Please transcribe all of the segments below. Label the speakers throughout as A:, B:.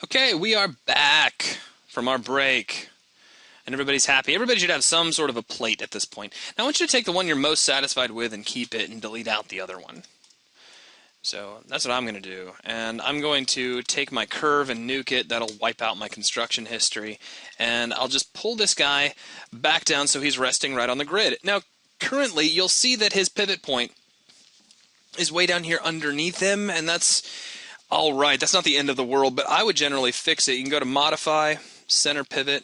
A: Okay, we are back from our break, and everybody's happy. Everybody should have some sort of a plate at this point. Now I want you to take the one you're most satisfied with and keep it and delete out the other one. So that's what I'm going to do. And I'm going to take my curve and nuke it. That'll wipe out my construction history. And I'll just pull this guy back down so he's resting right on the grid. Now, currently, you'll see that his pivot point is way down here underneath him, and that's all right. That's not the end of the world, but I would generally fix it. You can go to Modify, Center Pivot,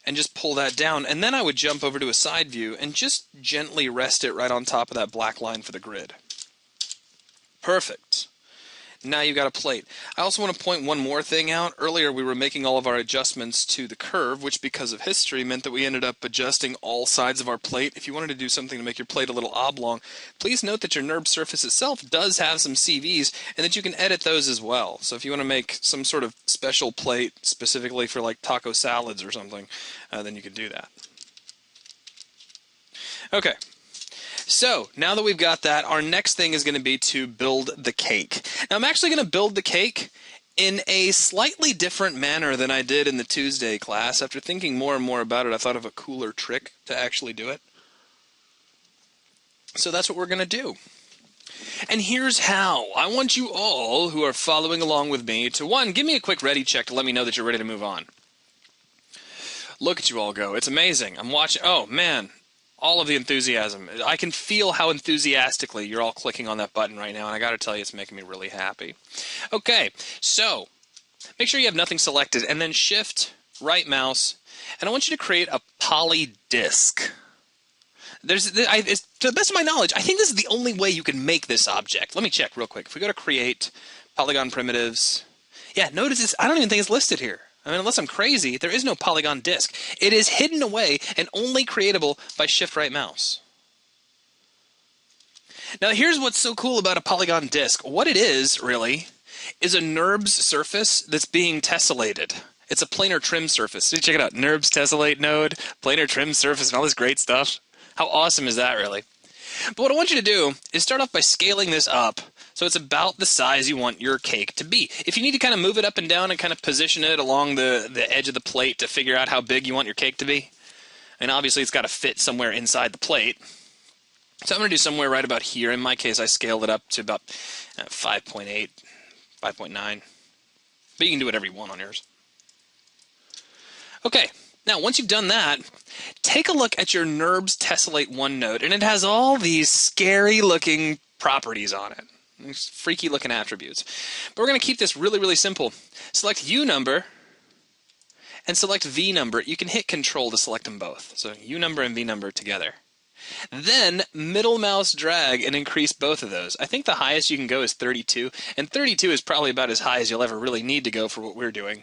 A: and just pull that down. And then I would jump over to a side view and just gently rest it right on top of that black line for the grid. Perfect. Now you've got a plate. I also want to point one more thing out. Earlier we were making all of our adjustments to the curve, which because of history meant that we ended up adjusting all sides of our plate. If you wanted to do something to make your plate a little oblong, please note that your NURB surface itself does have some CVs and that you can edit those as well. So if you want to make some sort of special plate specifically for like taco salads or something, then you can do that. Okay. So, now that we've got that, our next thing is going to be to build the cake. Now, I'm actually going to build the cake in a slightly different manner than I did in the Tuesday class. After thinking more and more about it, I thought of a cooler trick to actually do it. So that's what we're going to do. And here's how. I want you all who are following along with me to, one, give me a quick ready check to let me know that you're ready to move on. Look at you all go. It's amazing. I'm watching. Oh, man. All of the enthusiasm. I can feel how enthusiastically you're all clicking on that button right now, and I gotta tell you, it's making me really happy. Okay, so make sure you have nothing selected, and then shift right mouse, and I want you to create a poly disk. To the best of my knowledge, I think this is the only way you can make this object. Let me check real quick. If we go to create, polygon primitives, yeah, notice this, I don't even think it's listed here. I mean, unless I'm crazy, there is no polygon disk. It is hidden away and only creatable by shift right mouse. Now, here's what's so cool about a polygon disk. What it is, really, is a NURBS surface that's being tessellated. It's a planar trim surface. So check it out. NURBS tessellate node, planar trim surface, and all this great stuff. How awesome is that, really? But what I want you to do is start off by scaling this up so it's about the size you want your cake to be. If you need to kind of move it up and down and kind of position it along the edge of the plate to figure out how big you want your cake to be, and obviously it's got to fit somewhere inside the plate. So I'm going to do somewhere right about here. In my case, I scaled it up to about 5.8, 5.9. But you can do whatever you want on yours. Okay. Now, once you've done that, take a look at your NURBS tessellate 1 node, and it has all these scary-looking properties on it. These freaky-looking attributes. But we're going to keep this really, really simple. Select U number and select V number. You can hit Control to select them both. So U number and V number together. Then middle mouse drag and increase both of those. I think the highest you can go is 32, and 32 is probably about as high as you'll ever really need to go for what we're doing.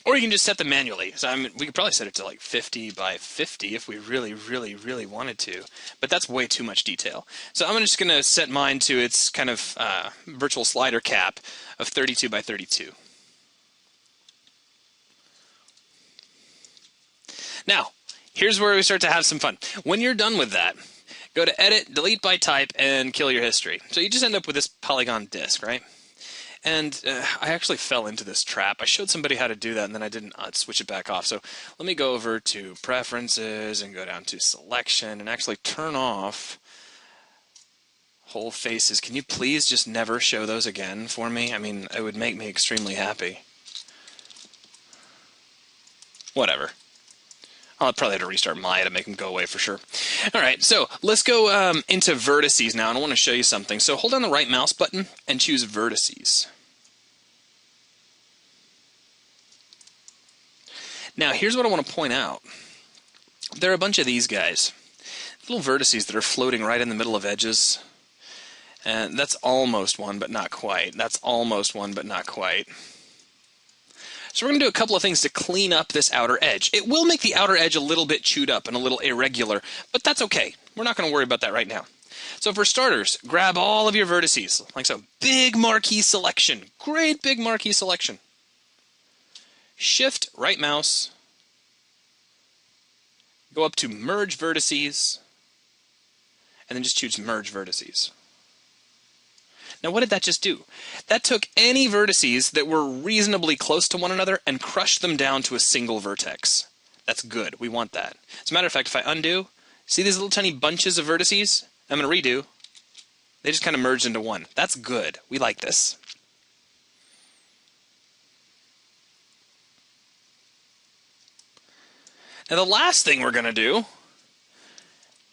A: Or you can just set them manually. So I mean, we could probably set it to like 50 by 50 if we really, really, really wanted to. But that's way too much detail. So I'm just going to set mine to its kind of virtual slider cap of 32 by 32. Now, here's where we start to have some fun. When you're done with that, go to Edit, Delete by Type, and kill your history. So you just end up with this polygon disk, right? And I actually fell into this trap. I showed somebody how to do that, and then I didn't switch it back off. So let me go over to Preferences and go down to Selection and actually turn off whole faces. Can you please just never show those again for me? I mean, it would make me extremely happy. Whatever. I'll probably have to restart Maya to make them go away for sure. All right, so let's go into vertices now, and I want to show you something. So hold down the right mouse button and choose vertices. Now, here's what I want to point out. There are a bunch of these guys, little vertices that are floating right in the middle of edges. And that's almost one, but not quite. That's almost one, but not quite. So we're going to do a couple of things to clean up this outer edge. It will make the outer edge a little bit chewed up and a little irregular, but that's okay. We're not going to worry about that right now. So for starters, grab all of your vertices, like so. Big marquee selection. Great big marquee selection. Shift right mouse. Go up to Merge Vertices, and then just choose Merge Vertices. Now what did that just do? That took any vertices that were reasonably close to one another and crushed them down to a single vertex. That's good. We want that. As a matter of fact, if I undo, see these little tiny bunches of vertices? I'm going to redo. They just kind of merged into one. That's good. We like this. Now the last thing we're going to do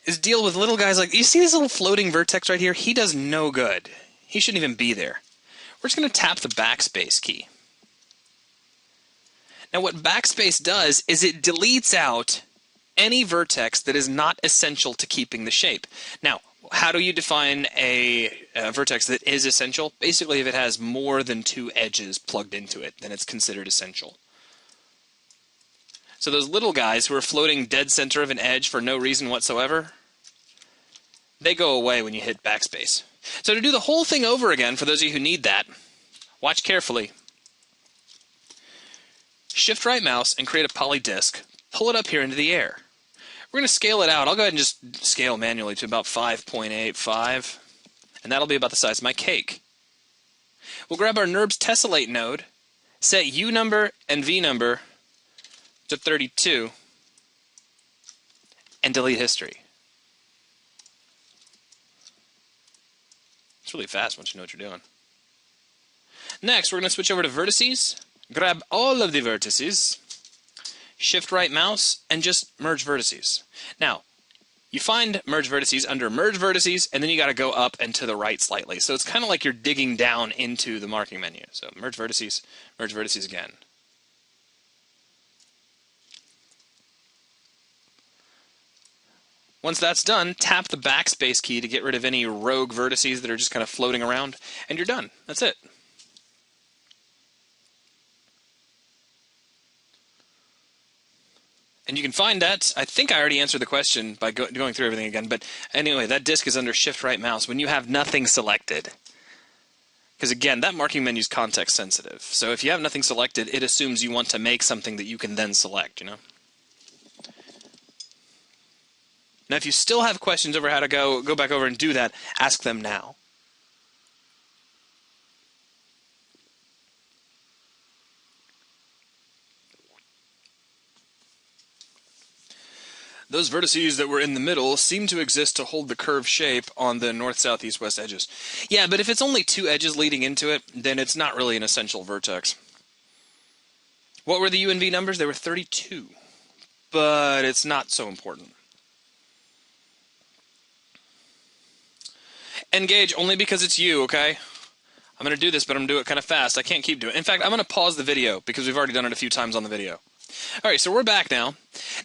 A: is deal with little guys like, you see this little floating vertex right here? He does no good. He shouldn't even be there. We're just going to tap the backspace key. Now what backspace does is it deletes out any vertex that is not essential to keeping the shape. Now, how do you define a vertex that is essential? Basically, if it has more than 2 edges plugged into it, then it's considered essential. So those little guys who are floating dead center of an edge for no reason whatsoever, they go away when you hit backspace. So to do the whole thing over again, for those of you who need that, watch carefully. Shift right mouse and create a poly disk. Pull it up here into the air. We're going to scale it out. I'll go ahead and just scale manually to about 5.85, and that'll be about the size of my cake. We'll grab our NURBS tessellate node, set U number and V number to 32, and delete history. It's really fast once you know what you're doing. Next, we're going to switch over to vertices. Grab all of the vertices, shift right mouse, and just merge vertices. Now, you find merge vertices under merge vertices, and then you got to go up and to the right slightly. So it's kind of like you're digging down into the marking menu. So merge vertices again. Once that's done, tap the backspace key to get rid of any rogue vertices that are just kind of floating around, and you're done. That's it. And you can find that, I think I already answered the question by going through everything again, but anyway, that disk is under shift right mouse when you have nothing selected. Because again, that marking menu is context sensitive. So if you have nothing selected, it assumes you want to make something that you can then select, you know? Now if you still have questions over how to go back over and do that, ask them now. Those vertices that were in the middle seem to exist to hold the curved shape on the north, south, east, west edges. Yeah, but if it's only 2 edges leading into it, then it's not really an essential vertex. What were the U and V numbers? They were 32. But it's not so important. Engage only because it's you, okay? I'm going to do this, but I'm going to do it kind of fast. I can't keep doing it. In fact, I'm going to pause the video because we've already done it a few times on the video. All right, so we're back now.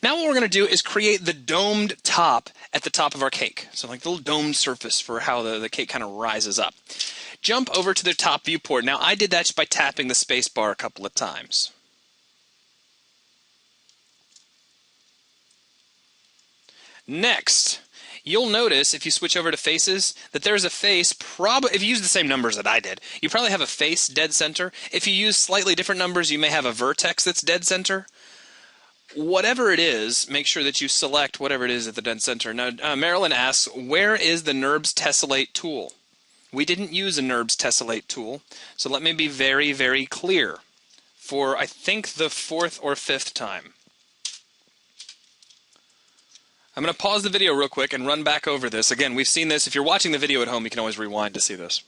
A: Now what we're going to do is create the domed top at the top of our cake. So like the little domed surface for how the cake kind of rises up. Jump over to the top viewport. Now I did that just by tapping the space bar a couple of times. Next, you'll notice if you switch over to faces that there's a face, if you use the same numbers that I did, you probably have a face dead center. If you use slightly different numbers, you may have a vertex that's dead center. Whatever it is, make sure that you select whatever it is at the dead center. Now, Marilyn asks, where is the NURBS tessellate tool? We didn't use a NURBS tessellate tool, so let me be very, very clear for, I think, the 4th or 5th time. I'm going to pause the video real quick and run back over this. Again, we've seen this. If you're watching the video at home, you can always rewind to see this.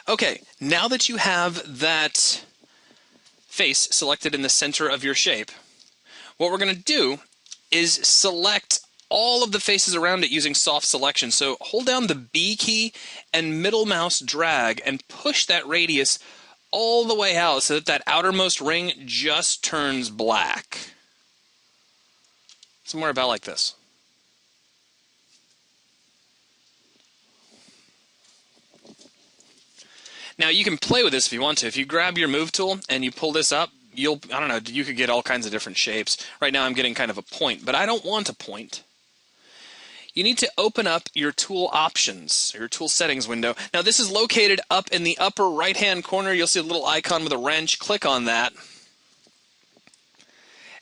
A: Okay, now that you have that face selected in the center of your shape, what we're going to do is select all of the faces around it using soft selection. So hold down the B key and middle mouse drag and push that radius all the way out so that that outermost ring just turns black. Somewhere about like this. Now you can play with this if you want to. If you grab your move tool and you pull this up, I don't know, you could get all kinds of different shapes. Right now I'm getting kind of a point, but I don't want a point. You need to open up your tool options, your tool settings window. Now this is located up in the upper right hand corner. You'll see a little icon with a wrench. Click on that.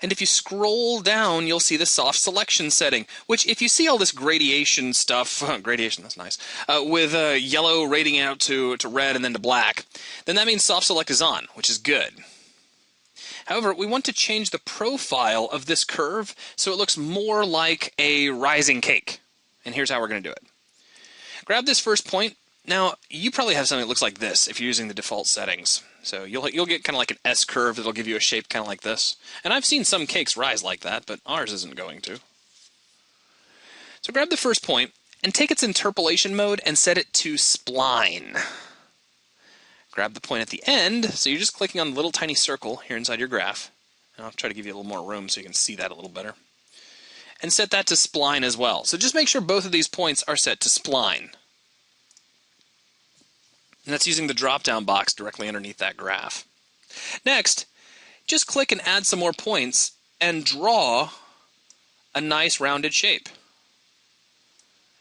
A: And if you scroll down, you'll see the soft selection setting, which if you see all this gradation stuff, gradation, that's nice, with yellow radiating out to red and then to black, then that means soft select is on, which is good. However, we want to change the profile of this curve so it looks more like a rising cake. And here's how we're going to do it. Grab this first point. Now, you probably have something that looks like this if you're using the default settings. So you'll get kind of like an S curve that'll give you a shape kind of like this. And I've seen some cakes rise like that, but ours isn't going to. So grab the first point and take its interpolation mode and set it to spline. Grab the point at the end, so you're just clicking on the little tiny circle here inside your graph. And I'll try to give you a little more room so you can see that a little better. And set that to spline as well. So just make sure both of these points are set to spline. And that's using the drop-down box directly underneath that graph. Next, just click and add some more points and draw a nice rounded shape.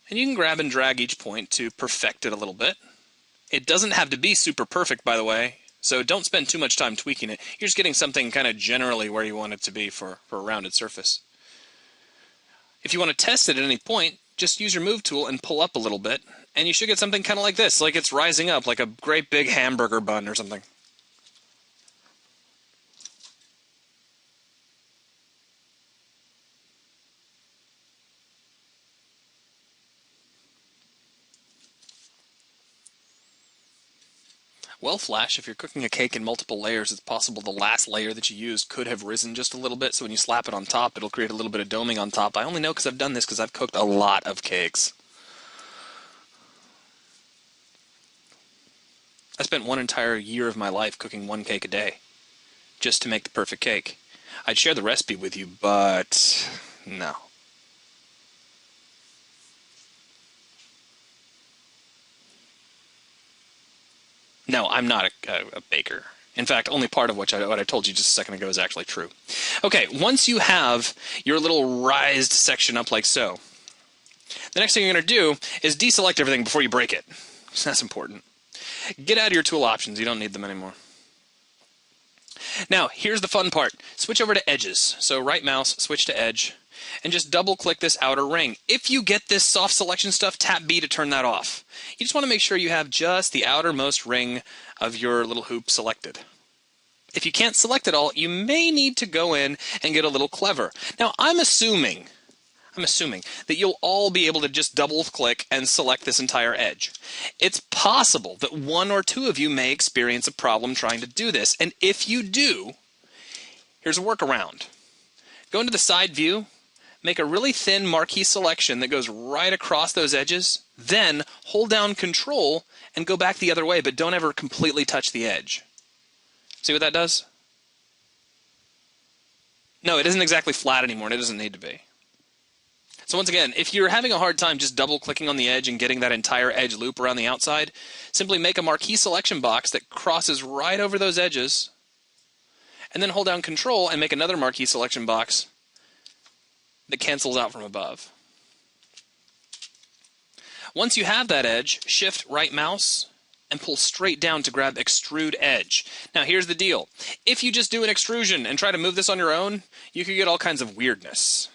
A: And you can grab and drag each point to perfect it a little bit. It doesn't have to be super perfect, by the way, so don't spend too much time tweaking it. You're just getting something kind of generally where you want it to be for a rounded surface. If you want to test it at any point, just use your move tool and pull up a little bit, and you should get something kind of like this, like it's rising up, like a great big hamburger bun or something. Well, Flash, if you're cooking a cake in multiple layers, it's possible the last layer that you used could have risen just a little bit, so when you slap it on top, it'll create a little bit of doming on top. I only know because I've done this because I've cooked a lot of cakes. I spent one entire year of my life cooking one cake a day, just to make the perfect cake. I'd share the recipe with you, but no. No, I'm not a baker. In fact, only part of what I told you just a second ago is actually true. Okay, once you have your little rised section up like so, the next thing you're going to do is deselect everything before you break it. So that's important. Get out of your tool options. You don't need them anymore. Now, here's the fun part. Switch over to edges. So right mouse, switch to edge, and just double click this outer ring. If you get this soft selection stuff, tap B to turn that off. You just want to make sure you have just the outermost ring of your little hoop selected. If you can't select it all, you may need to go in and get a little clever. Now, I'm assuming that you'll all be able to just double click and select this entire edge. It's possible that one or two of you may experience a problem trying to do this, and if you do, here's a workaround. Go into the side view, make a really thin marquee selection that goes right across those edges, then hold down Control and go back the other way, but don't ever completely touch the edge. See what that does? No, it isn't exactly flat anymore, and it doesn't need to be. So once again, if you're having a hard time just double-clicking on the edge and getting that entire edge loop around the outside, simply make a marquee selection box that crosses right over those edges, and then hold down Control and make another marquee selection box that cancels out from above. Once you have that edge, shift right mouse and pull straight down to grab Extrude Edge. Now here's the deal. If you just do an extrusion and try to move this on your own, you could get all kinds of weirdness,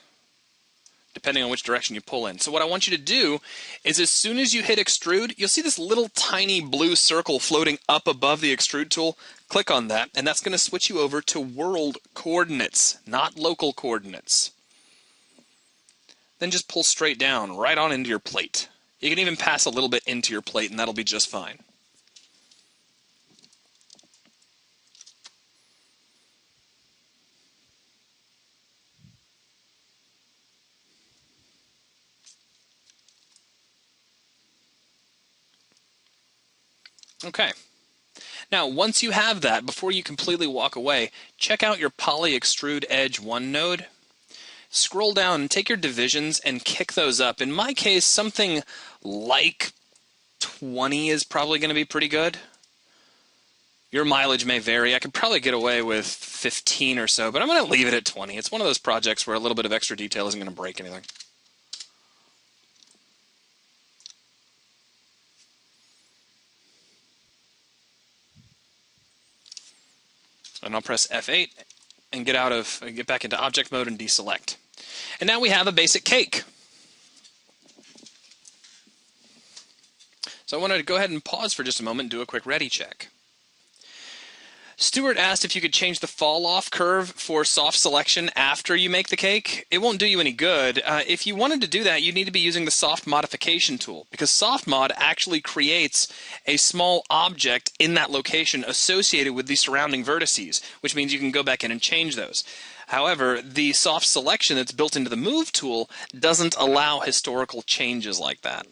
A: depending on which direction you pull in. So what I want you to do is as soon as you hit extrude, you'll see this little tiny blue circle floating up above the extrude tool. Click on that, and that's going to switch you over to world coordinates, not local coordinates. Then just pull straight down, right on into your plate. You can even pass a little bit into your plate, and that'll be just fine. Okay. Now, once you have that, before you completely walk away, check out your Poly Extrude Edge 1 node. Scroll down and take your divisions and kick those up. In my case, something like 20 is probably going to be pretty good. Your mileage may vary. I could probably get away with 15 or so, but I'm going to leave it at 20. It's one of those projects where a little bit of extra detail isn't going to break anything. And I'll press F8, and get back into object mode and deselect. And now we have a basic cake. So I wanted to go ahead and pause for just a moment and do a quick ready check. Stuart asked if you could change the fall-off curve for soft selection after you make the cake. It won't do you any good. If you wanted to do that, you'd need to be using the soft modification tool, because soft mod actually creates a small object in that location associated with the surrounding vertices, which means you can go back in and change those. However, the soft selection that's built into the move tool doesn't allow historical changes like that.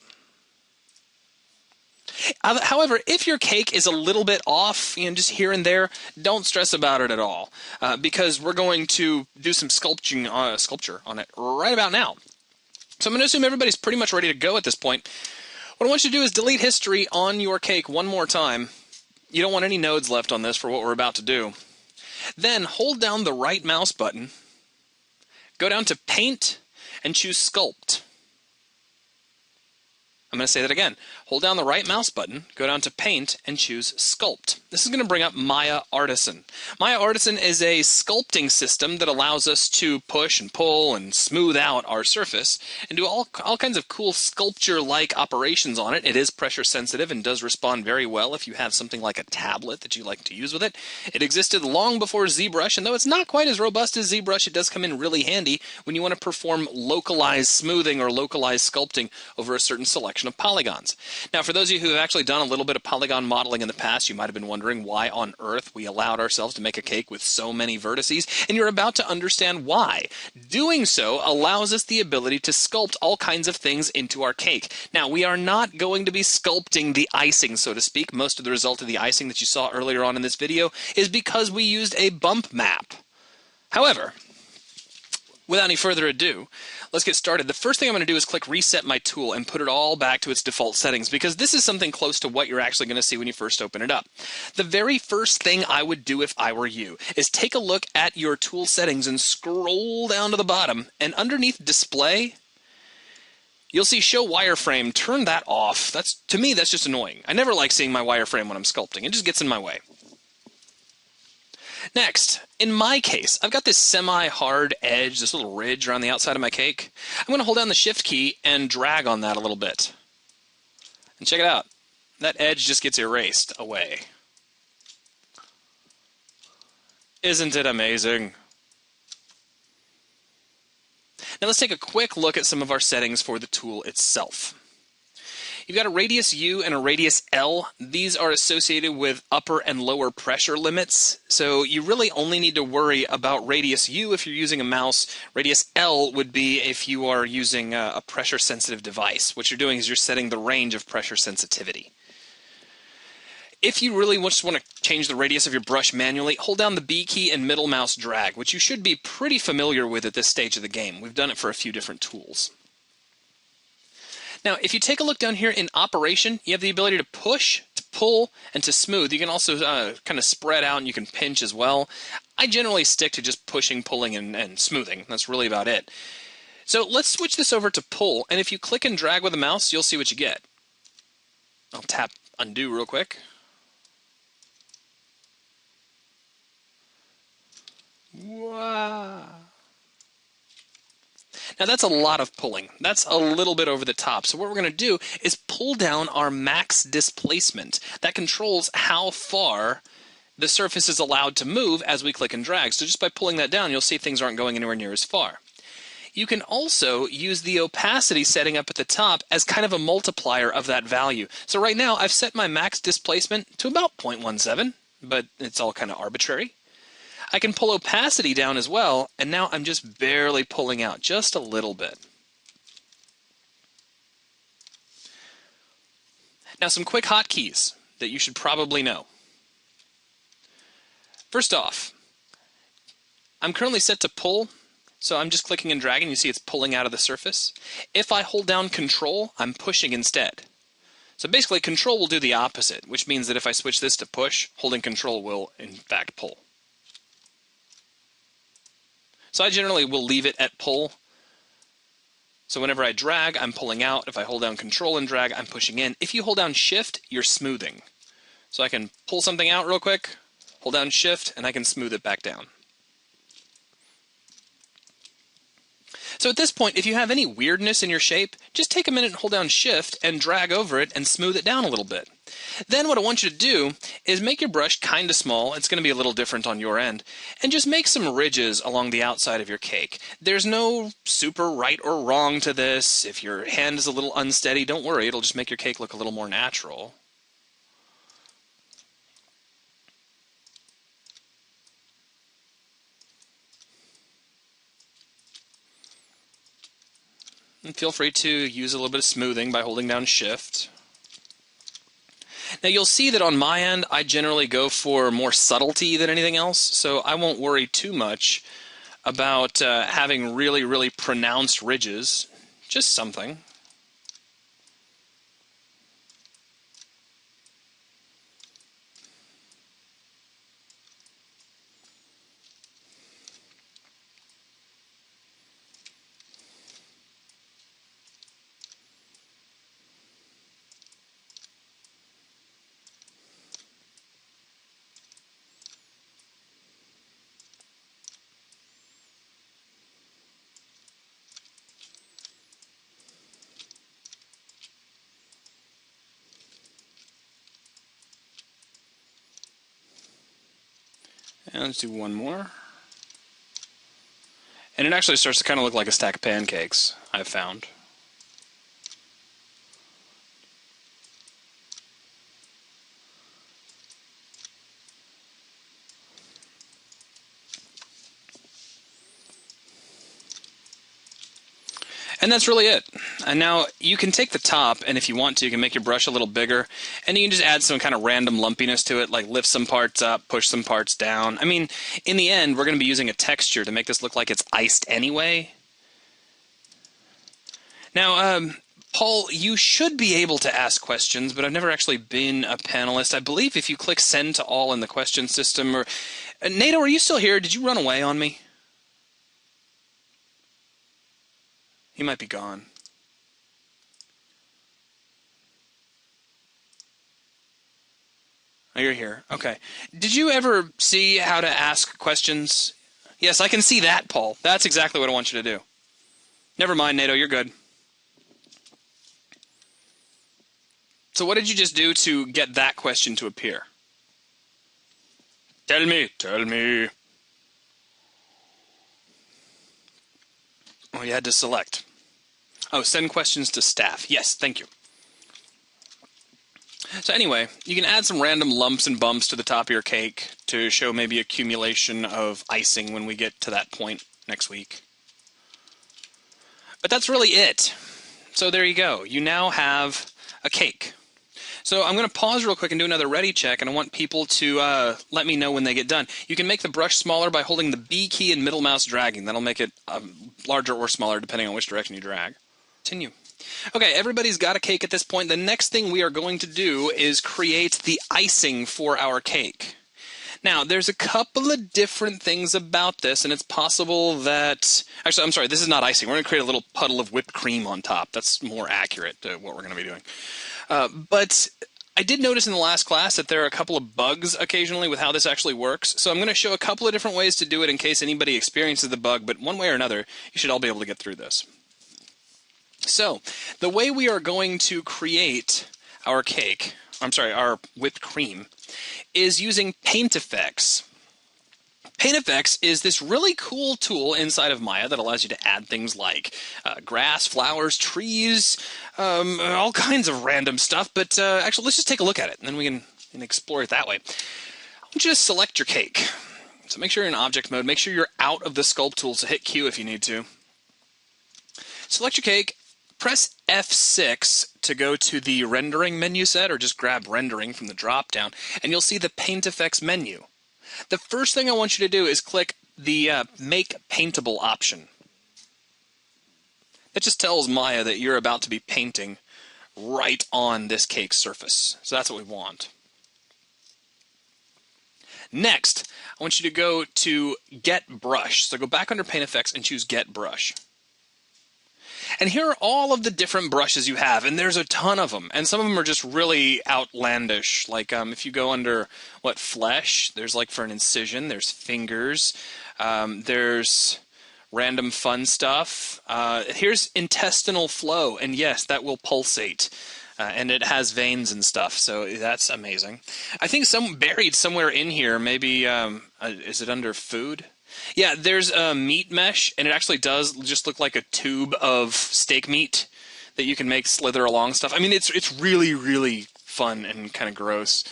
A: However, if your cake is a little bit off, just here and there, don't stress about it at all, because we're going to do some sculpture on it right about now. So I'm going to assume everybody's pretty much ready to go at this point. What I want you to do is delete history on your cake one more time. You don't want any nodes left on this for what we're about to do. Then hold down the right mouse button, go down to Paint, and choose Sculpt. I'm going to say that again. Hold down the right mouse button, go down to Paint, and choose Sculpt. This is going to bring up Maya Artisan. Maya Artisan is a sculpting system that allows us to push and pull and smooth out our surface and do all kinds of cool sculpture-like operations on it. It is pressure sensitive and does respond very well if you have something like a tablet that you like to use with it. It existed long before ZBrush, and though it's not quite as robust as ZBrush, it does come in really handy when you want to perform localized smoothing or localized sculpting over a certain selection of polygons. Now, for those of you who have actually done a little bit of polygon modeling in the past, you might have been wondering why on earth we allowed ourselves to make a cake with so many vertices, and you're about to understand why. Doing so allows us the ability to sculpt all kinds of things into our cake. Now, we are not going to be sculpting the icing, so to speak. Most of the result of the icing that you saw earlier on in this video is because we used a bump map. However, without any further ado, let's get started. The first thing I'm going to do is click Reset My Tool and put it all back to its default settings, because this is something close to what you're actually going to see when you first open it up. The very first thing I would do if I were you is take a look at your tool settings and scroll down to the bottom, and underneath Display, you'll see Show Wireframe. Turn that off. To me, that's just annoying. I never like seeing my wireframe when I'm sculpting. It just gets in my way. Next, in my case, I've got this semi-hard edge, this little ridge around the outside of my cake. I'm going to hold down the Shift key and drag on that a little bit. And check it out. That edge just gets erased away. Isn't it amazing? Now let's take a quick look at some of our settings for the tool itself. You've got a radius U and a radius L. These are associated with upper and lower pressure limits. So you really only need to worry about radius U if you're using a mouse. Radius L would be if you are using a pressure sensitive device. What you're doing is you're setting the range of pressure sensitivity. If you really just want to change the radius of your brush manually, hold down the B key and middle mouse drag, which you should be pretty familiar with at this stage of the game. We've done it for a few different tools. Now, if you take a look down here in Operation, you have the ability to push, to pull, and to smooth. You can also kind of spread out and you can pinch as well. I generally stick to just pushing, pulling, and smoothing. That's really about it. So let's switch this over to pull, and if you click and drag with the mouse, you'll see what you get. I'll tap undo real quick. Wow. Now that's a lot of pulling. That's a little bit over the top. So what we're going to do is pull down our max displacement. That controls how far the surface is allowed to move as we click and drag. So just by pulling that down, you'll see things aren't going anywhere near as far. You can also use the opacity setting up at the top as kind of a multiplier of that value. So right now I've set my max displacement to about 0.17, but it's all kind of arbitrary. I can pull opacity down as well, and now I'm just barely pulling out, just a little bit. Now some quick hotkeys that you should probably know. First off, I'm currently set to pull, so I'm just clicking and dragging. You see it's pulling out of the surface. If I hold down Control, I'm pushing instead. So basically Control will do the opposite, which means that if I switch this to push, holding Control will in fact pull. So I generally will leave it at pull. So whenever I drag, I'm pulling out. If I hold down Control and drag, I'm pushing in. If you hold down Shift, you're smoothing. So I can pull something out real quick, hold down Shift, and I can smooth it back down. So at this point, if you have any weirdness in your shape, just take a minute and hold down Shift and drag over it and smooth it down a little bit. Then what I want you to do is make your brush kind of small. It's going to be a little different on your end. And just make some ridges along the outside of your cake. There's no super right or wrong to this. If your hand is a little unsteady, don't worry. It'll just make your cake look a little more natural. And feel free to use a little bit of smoothing by holding down Shift. Now you'll see that on my end, I generally go for more subtlety than anything else, so I won't worry too much about having really, really pronounced ridges. Just something. And let's do one more. And it actually starts to kind of look like a stack of pancakes, I've found. And that's really it. And now you can take the top, and if you want to, you can make your brush a little bigger, and you can just add some kind of random lumpiness to it, like lift some parts up, push some parts down. I mean, in the end, we're going to be using a texture to make this look like it's iced anyway. Now, Paul, you should be able to ask questions, but I've never actually been a panelist. I believe if you click send to all in the question system, or Nato, are you still here? Did you run away on me? He might be gone. Oh, you're here. Okay. Did you ever see how to ask questions? Yes, I can see that, Paul. That's exactly what I want you to do. Never mind, Nato, you're good. So what did you just do to get that question to appear? Tell me. Tell me. Oh, you had to select. Oh, send questions to staff. Yes, thank you. So anyway, you can add some random lumps and bumps to the top of your cake to show maybe accumulation of icing when we get to that point next week. But that's really it. So there you go. You now have a cake. So I'm going to pause real quick and do another ready check, and I want people to let me know when they get done. You can make the brush smaller by holding the B key and middle mouse dragging. That'll make it larger or smaller depending on which direction you drag. Continue. Okay, everybody's got a cake at this point. The next thing we are going to do is create the icing for our cake. Now, there's a couple of different things about this, and it's possible that... Actually, I'm sorry, this is not icing. We're going to create a little puddle of whipped cream on top. That's more accurate to what we're going to be doing. But I did notice in the last class that there are a couple of bugs occasionally with how this actually works. So I'm going to show a couple of different ways to do it in case anybody experiences the bug, but one way or another, you should all be able to get through this. So, the way we are going to create our cake, our whipped cream, is using Paint Effects. Paint Effects is this really cool tool inside of Maya that allows you to add things like grass, flowers, trees, all kinds of random stuff. But actually, let's just take a look at it, and then we can explore it that way. I want you to select your cake. So make sure you're in object mode. Make sure you're out of the sculpt tool, so hit Q if you need to. Select your cake. Press F6 to go to the rendering menu set, or just grab rendering from the drop down, and you'll see the Paint Effects menu. The first thing I want you to do is click the Make Paintable option. It just tells Maya that you're about to be painting right on this cake surface. So that's what we want. Next, I want you to go to Get Brush. So go back under Paint Effects and choose Get Brush. And here are all of the different brushes you have, and there's a ton of them. And some of them are just really outlandish. Like if you go under, flesh, there's like for an incision, there's fingers, there's random fun stuff. Here's intestinal flow, and yes, that will pulsate. And it has veins and stuff, so that's amazing. I think buried somewhere in here, maybe, is it under food? Yeah, there's a meat mesh, and it actually does just look like a tube of steak meat that you can make slither along stuff. I mean, it's really, really fun and kind of gross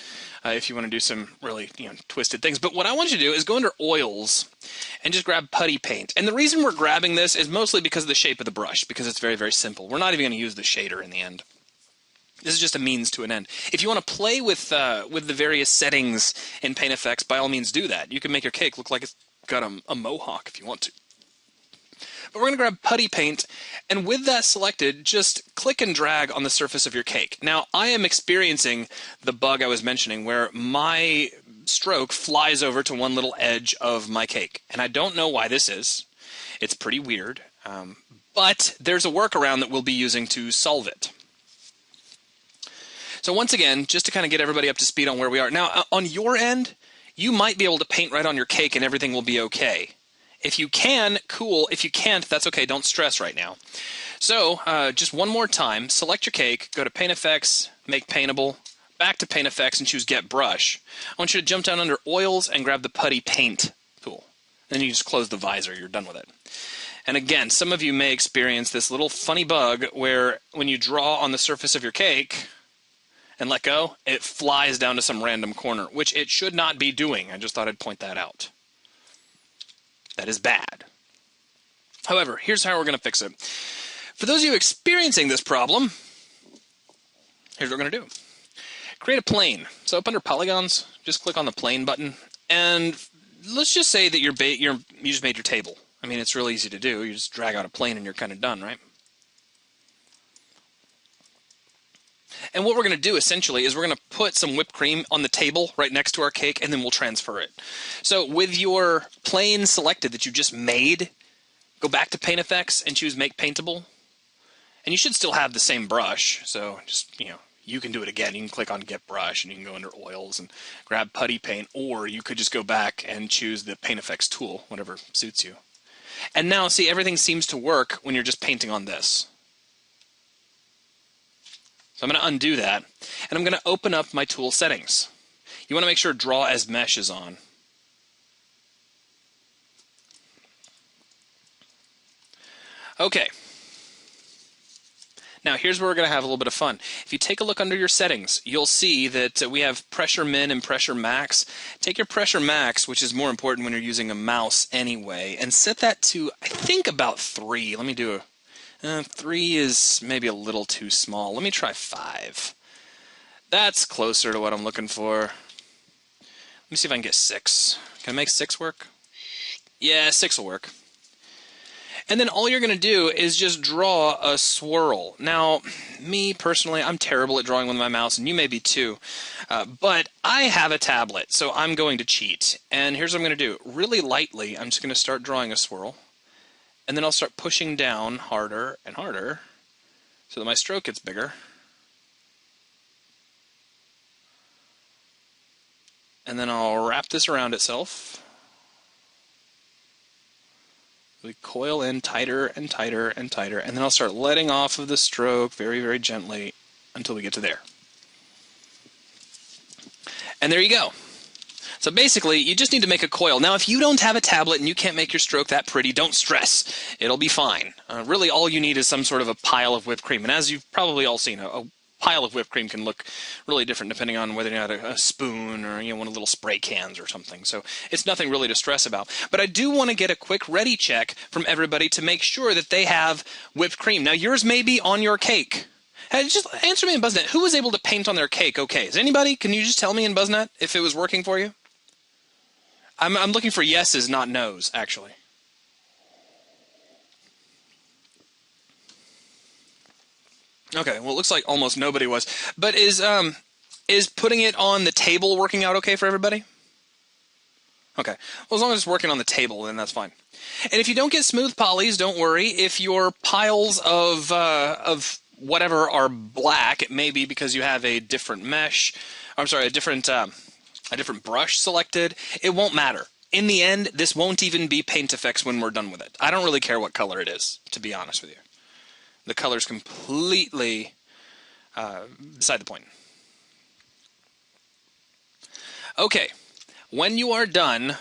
A: if you want to do some really twisted things. But what I want you to do is go under oils and just grab putty paint. And the reason we're grabbing this is mostly because of the shape of the brush, because it's very, very simple. We're not even going to use the shader in the end. This is just a means to an end. If you want to play with the various settings in Paint Effects, by all means do that. You can make your cake look like it's got a mohawk if you want to. But we're going to grab putty paint, and with that selected, just click and drag on the surface of your cake. Now, I am experiencing the bug I was mentioning where my stroke flies over to one little edge of my cake, and I don't know why this is. It's pretty weird, but there's a workaround that we'll be using to solve it. So once again, just to kind of get everybody up to speed on where we are. Now, on your end, you might be able to paint right on your cake and everything will be okay. If you can, cool. If you can't, that's okay. Don't stress right now. So just one more time, select your cake, go to Paint Effects, Make Paintable, back to Paint Effects and choose Get Brush. I want you to jump down under Oils and grab the Putty Paint tool. Then you just close the visor. You're done with it. And again, some of you may experience this little funny bug where when you draw on the surface of your cake and let go, it flies down to some random corner, which it should not be doing. I just thought I'd point that out. That is bad. However, here's how we're going to fix it. For those of you experiencing this problem, here's what we're going to do. Create a plane. So up under Polygons, just click on the Plane button, and let's just say that you just made your table. I mean, it's real easy to do. You just drag out a plane and you're kind of done, right? And what we're going to do essentially is we're going to put some whipped cream on the table right next to our cake, and then we'll transfer it. So with your plane selected that you just made, go back to Paint Effects and choose Make Paintable. And you should still have the same brush. So just, you can do it again. You can click on Get Brush and you can go under Oils and grab Putty Paint, or you could just go back and choose the Paint Effects tool, whatever suits you. And now, see, everything seems to work when you're just painting on this. So I'm going to undo that, and I'm going to open up my tool settings. You want to make sure Draw as Mesh is on. Okay. Now here's where we're going to have a little bit of fun. If you take a look under your settings, you'll see that we have Pressure Min and Pressure Max. Take your Pressure Max, which is more important when you're using a mouse anyway, and set that to, I think, about 3. Let me do a... 3 is maybe a little too small. Let me try 5. That's closer to what I'm looking for. Let me see if I can get 6. Can I make 6 work? Yeah, 6 will work. And then all you're going to do is just draw a swirl. Now, me personally, I'm terrible at drawing with my mouse, and you may be too. But I have a tablet, so I'm going to cheat. And here's what I'm going to do. Really lightly, I'm just going to start drawing a swirl. And then I'll start pushing down harder and harder so that my stroke gets bigger. And then I'll wrap this around itself. We coil in tighter and tighter and tighter, and then I'll start letting off of the stroke very, very gently until we get to there. And there you go. So basically, you just need to make a coil. Now, if you don't have a tablet and you can't make your stroke that pretty, don't stress. It'll be fine. Really, all you need is some sort of a pile of whipped cream. And as you've probably all seen, a pile of whipped cream can look really different depending on whether you have a spoon or one of the little spray cans or something. So it's nothing really to stress about. But I do want to get a quick ready check from everybody to make sure that they have whipped cream. Now, yours may be on your cake. Hey, just answer me in BuzzNet. Who was able to paint on their cake okay? Is anybody? Can you just tell me in BuzzNet if it was working for you? I'm looking for yeses, not nos, actually. Okay, well, it looks like almost nobody was. But is putting it on the table working out okay for everybody? Okay. Well, as long as it's working on the table, then that's fine. And if you don't get smooth polys, don't worry. If your piles of whatever are black, it may be because you have a different mesh. I'm sorry, a different brush selected. It won't matter. In the end, this won't even be paint effects when we're done with it. I don't really care what color it is, to be honest with you. The color's completely beside the point. Okay, when you are done,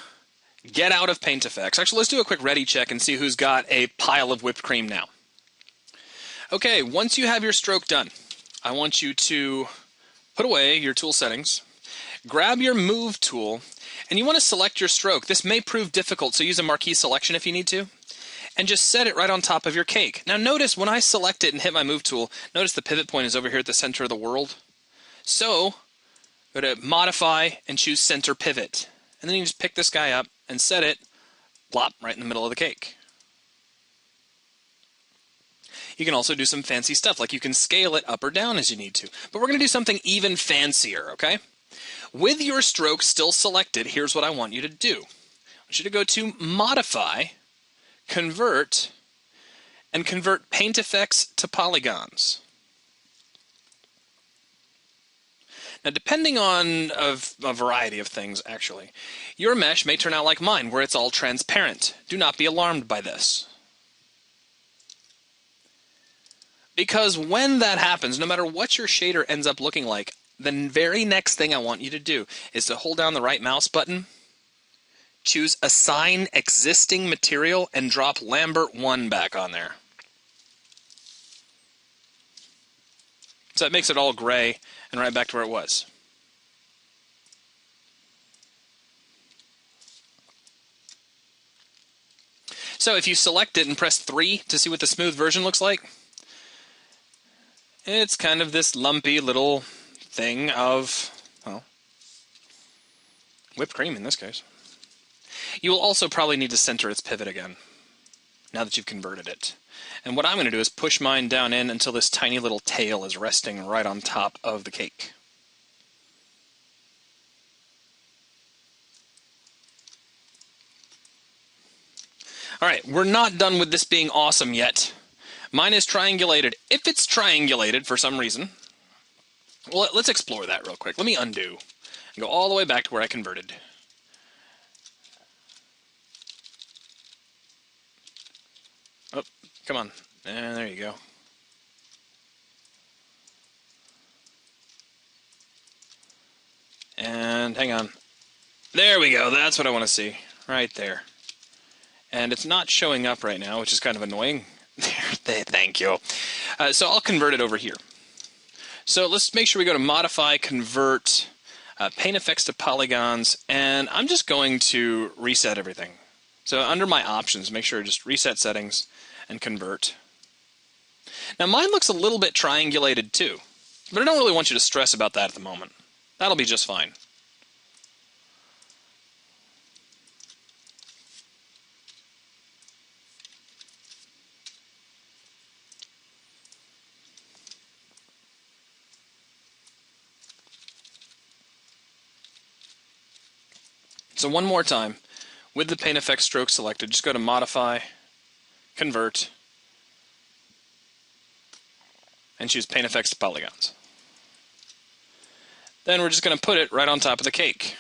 A: get out of paint effects. Actually, let's do a quick ready check and see who's got a pile of whipped cream now. Okay, once you have your stroke done, I want you to put away your tool settings, grab your move tool, and you want to select your stroke. This may prove difficult, so use a marquee selection if you need to, and just set it right on top of your cake. Now notice when I select it and hit my move tool, notice the pivot point is over here at the center of the world. So go to modify and choose center pivot. And then you just pick this guy up and set it plop right in the middle of the cake. You can also do some fancy stuff, like you can scale it up or down as you need to. But we're going to do something even fancier, okay? With your stroke still selected, here's what I want you to do. I want you to go to Modify, Convert, and convert paint effects to polygons. Now, depending on a variety of things, actually, your mesh may turn out like mine, where it's all transparent. Do not be alarmed by this. Because when that happens, no matter what your shader ends up looking like, the very next thing I want you to do is to hold down the right mouse button, choose Assign Existing Material, and drop Lambert 1 back on there. So that makes it all gray and right back to where it was. So if you select it and press 3 to see what the smooth version looks like, it's kind of this lumpy little thing of, well, whipped cream in this case. You will also probably need to center its pivot again, now that you've converted it. And what I'm going to do is push mine down in until this tiny little tail is resting right on top of the cake. Alright, we're not done with this being awesome yet. Mine is triangulated. If it's triangulated for some reason, well, let's explore that real quick. Let me undo and go all the way back to where I converted. Oh, come on. And there you go. And hang on. There we go. That's what I want to see. Right there. And it's not showing up right now, which is kind of annoying. Thank you. So I'll convert it over here. So let's make sure we go to Modify, Convert, Paint Effects to Polygons, and I'm just going to reset everything. So under my options, make sure just Reset Settings and Convert. Now mine looks a little bit triangulated too, but I don't really want you to stress about that at the moment. That'll be just fine. So one more time, with the Paint Effects stroke selected, just go to Modify, Convert, and choose Paint Effects to Polygons. Then we're just going to put it right on top of the cake.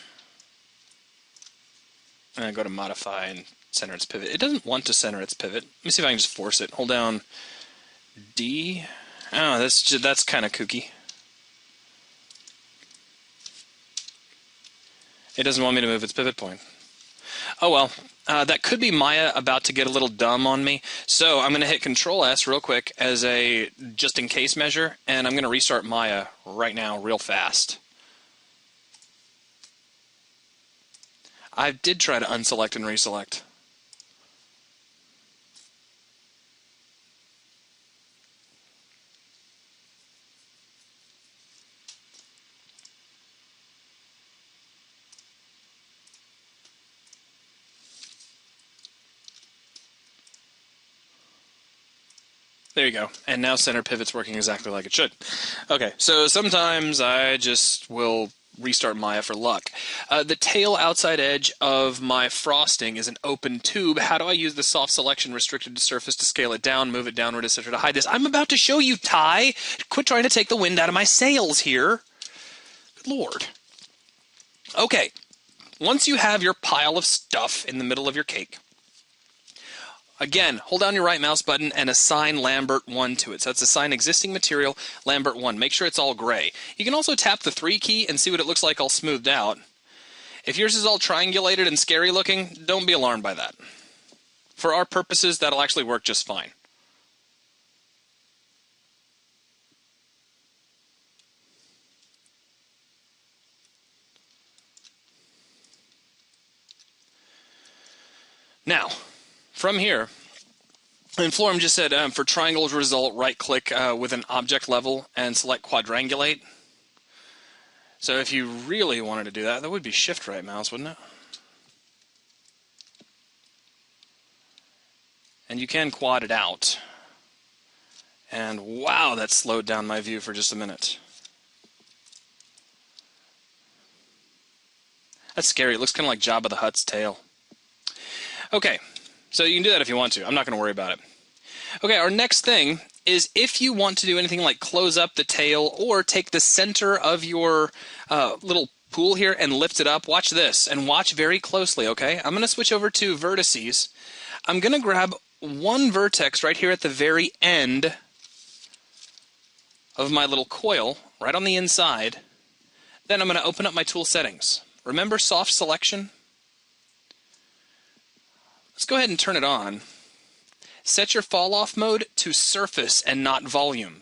A: And go to Modify and center its pivot. It doesn't want to center its pivot. Let me see if I can just force it. Hold down D. Oh, that's kind of kooky. It doesn't want me to move its pivot point. Oh well, that could be Maya about to get a little dumb on me. So I'm going to hit Control-S real quick as a just-in-case measure, and I'm going to restart Maya right now real fast. I did try to unselect and reselect. There you go. And now center pivot's working exactly like it should. Okay, so sometimes I just will restart Maya for luck. The tail outside edge of my frosting is an open tube. How do I use the soft selection restricted to surface to scale it down, move it downward, etc. to hide this? I'm about to show you, Ty. Quit trying to take the wind out of my sails here. Good Lord. Okay. once you have your pile of stuff in the middle of your cake, again, hold down your right mouse button and assign Lambert 1 to it. So that's assign existing material, Lambert 1. Make sure it's all gray. You can also tap the 3 key and see what it looks like all smoothed out. If yours is all triangulated and scary looking, don't be alarmed by that. For our purposes, that'll actually work just fine. Now, from here, and Florum just said for triangles result, right-click with an object level and select quadrangulate. So if you really wanted to do that, that would be shift right mouse, wouldn't it? And you can quad it out. And wow, that slowed down my view for just a minute. That's scary. It looks kind of like Jabba the Hutt's tail. Okay, so you can do that if you want to. I'm not going to worry about it. Okay, our next thing is if you want to do anything like close up the tail or take the center of your little pool here and lift it up, watch this and watch very closely, okay? I'm going to switch over to vertices. I'm going to grab one vertex right here at the very end of my little coil, right on the inside. Then I'm going to open up my tool settings. Remember soft selection? Let's go ahead and turn it on. Set your fall off mode to surface and not volume.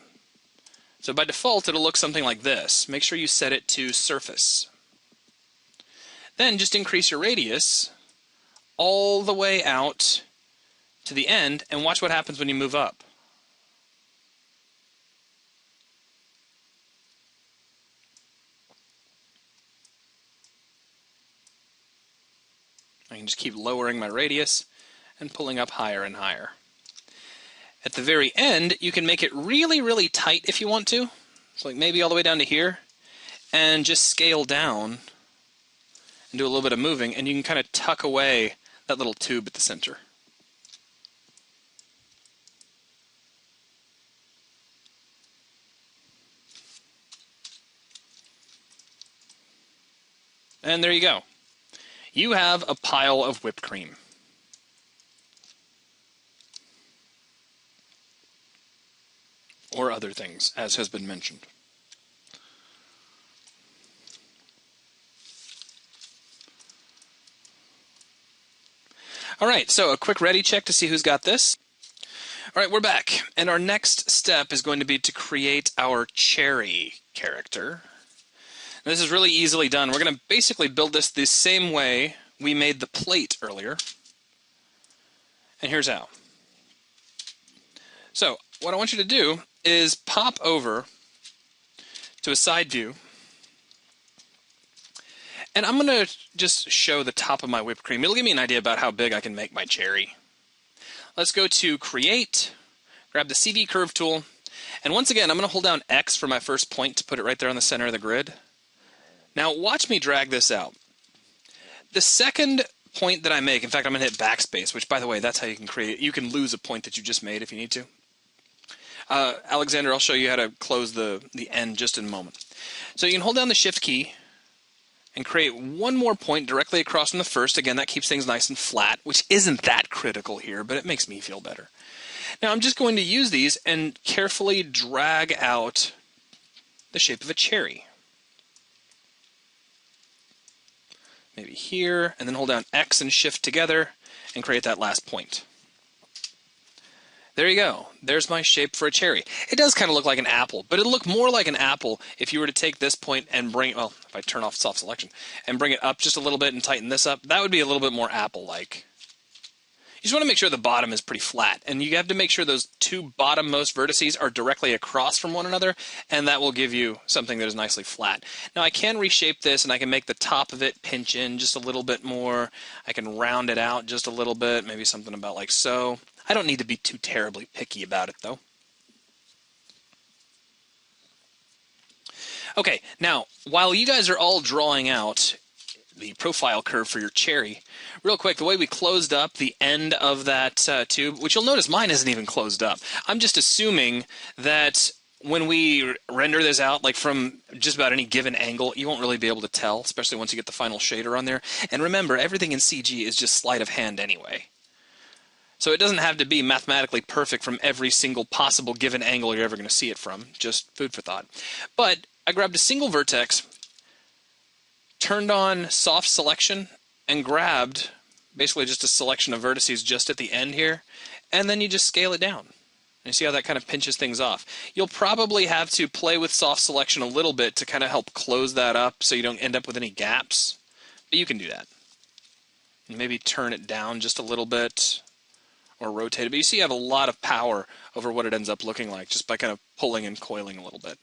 A: So by default, it'll look something like this. Make sure you set it to surface. Then just increase your radius all the way out to the end and watch what happens when you move up. I can just keep lowering my radius and pulling up higher and higher. At the very end, you can make it really, really tight if you want to. So like maybe all the way down to here, and just scale down and do a little bit of moving, and you can kind of tuck away that little tube at the center. And there you go. You have a pile of whipped cream. Or other things, as has been mentioned. All right, so a quick ready check to see who's got this. All right, we're back, and our next step is going to be to create our cherry character. Now, this is really easily done. We're going to basically build this the same way we made the plate earlier. And here's how. So, what I want you to do is pop over to a side view, and I'm going to just show the top of my whipped cream. It'll give me an idea about how big I can make my cherry. Let's go to Create, grab the CV Curve tool, and once again, I'm going to hold down X for my first point to put it right there on the center of the grid. Now, watch me drag this out. The second point that I make, in fact, I'm going to hit backspace, which, by the way, that's how you can create. You can lose a point that you just made if you need to. Alexander, I'll show you how to close the end just in a moment. So you can hold down the Shift key and create one more point directly across from the first. Again, that keeps things nice and flat, which isn't that critical here, but it makes me feel better. Now I'm just going to use these and carefully drag out the shape of a cherry. Maybe here, and then hold down X and Shift together and create that last point. There you go. There's my shape for a cherry. It does kind of look like an apple, but it'll look more like an apple if you were to take this point and bring, well, if I turn off soft selection, and bring it up just a little bit and tighten this up, that would be a little bit more apple-like. You just want to make sure the bottom is pretty flat, and you have to make sure those two bottom-most vertices are directly across from one another, and that will give you something that is nicely flat. Now I can reshape this, and I can make the top of it pinch in just a little bit more. I can round it out just a little bit, maybe something about like so. I don't need to be too terribly picky about it, though. Okay, now, while you guys are all drawing out the profile curve for your cherry, real quick, the way we closed up the end of that tube, which you'll notice mine isn't even closed up. I'm just assuming that when we render this out, like from just about any given angle, you won't really be able to tell, especially once you get the final shader on there. And remember, everything in CG is just sleight of hand anyway. So it doesn't have to be mathematically perfect from every single possible given angle you're ever going to see it from. Just food for thought. But I grabbed a single vertex, turned on soft selection, and grabbed basically just a selection of vertices just at the end here, and then you just scale it down. And you see how that kind of pinches things off. You'll probably have to play with soft selection a little bit to kind of help close that up so you don't end up with any gaps. But you can do that. And maybe turn it down just a little bit or rotate it. But you see you have a lot of power over what it ends up looking like just by kind of pulling and coiling a little bit.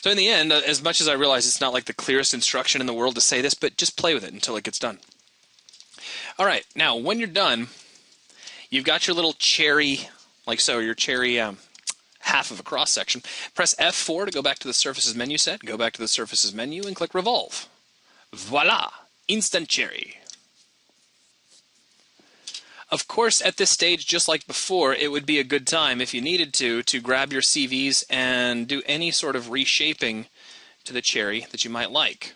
A: So in the end, as much as I realize it's not like the clearest instruction in the world to say this, but just play with it until it gets done. All right, now when you're done, you've got your little cherry, like so, your cherry half of a cross section. Press F4 to go back to the Surfaces menu set. Go back to the Surfaces menu and click Revolve. Voila! Instant cherry. Of course, at this stage, just like before, it would be a good time, if you needed to grab your CVs and do any sort of reshaping to the cherry that you might like.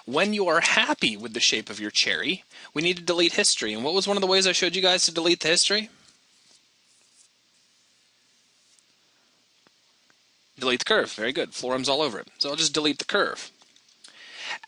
A: When you are happy with the shape of your cherry, we need to delete history. And what was one of the ways I showed you guys to delete the history? Delete the curve. Very good. Florim's all over it. So I'll just delete the curve.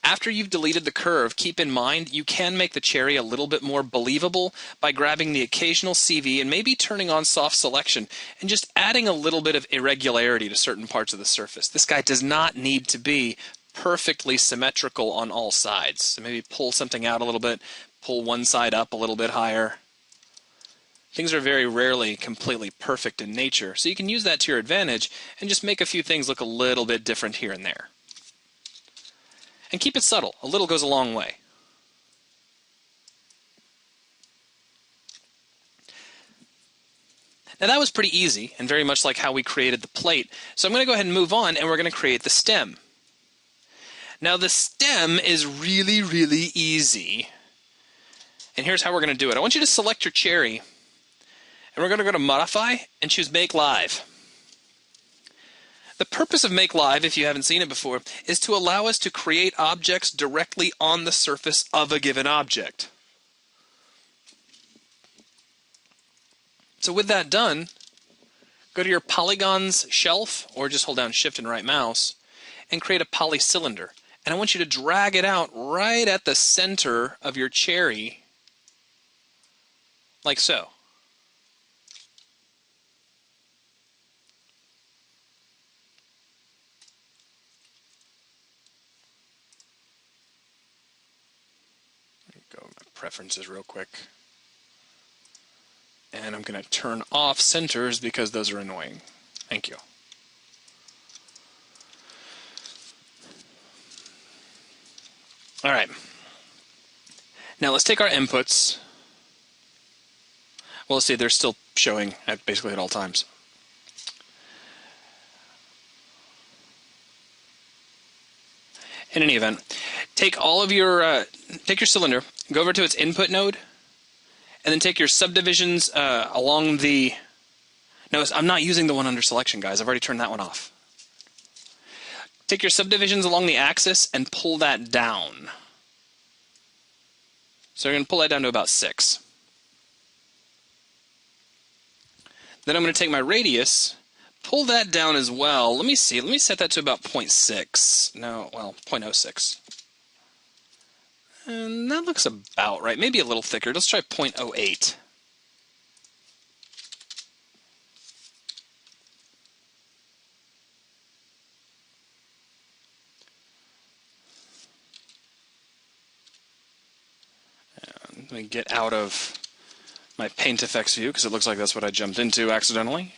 A: After you've deleted the curve, keep in mind you can make the cherry a little bit more believable by grabbing the occasional CV and maybe turning on soft selection and just adding a little bit of irregularity to certain parts of the surface. This guy does not need to be perfectly symmetrical on all sides. So maybe pull something out a little bit, pull one side up a little bit higher. Things are very rarely completely perfect in nature, so you can use that to your advantage and just make a few things look a little bit different here and there. And keep it subtle. A little goes a long way. Now that was pretty easy and very much like how we created the plate. So I'm going to go ahead and move on and we're going to create the stem. Now the stem is really, really easy. And here's how we're going to do it. I want you to select your cherry and we're going to go to Modify and choose Make Live. The purpose of Make Live, if you haven't seen it before, is to allow us to create objects directly on the surface of a given object. So with that done, go to your Polygons shelf, or just hold down Shift and right mouse, and create a polycylinder. And I want you to drag it out right at the center of your cherry, like so. Go my preferences real quick. And I'm going to turn off centers because those are annoying. Thank you. All right. Now let's take our inputs. Well, let's see, they're still showing at basically at all times. In any event, take all of your take your cylinder, go over to its input node, and then take your subdivisions along the. Notice I'm not using the one under selection, guys. I've already turned that one off. Take your subdivisions along the axis and pull that down. So you're going to pull that down to about 6. Then I'm going to take my radius, pull that down as well. Let me see. Let me set that to about 0.6. No, well, 0.06. And that looks about right. Maybe a little thicker. Let's try 0.08. Let me get out of my Paint Effects view because it looks like that's what I jumped into accidentally.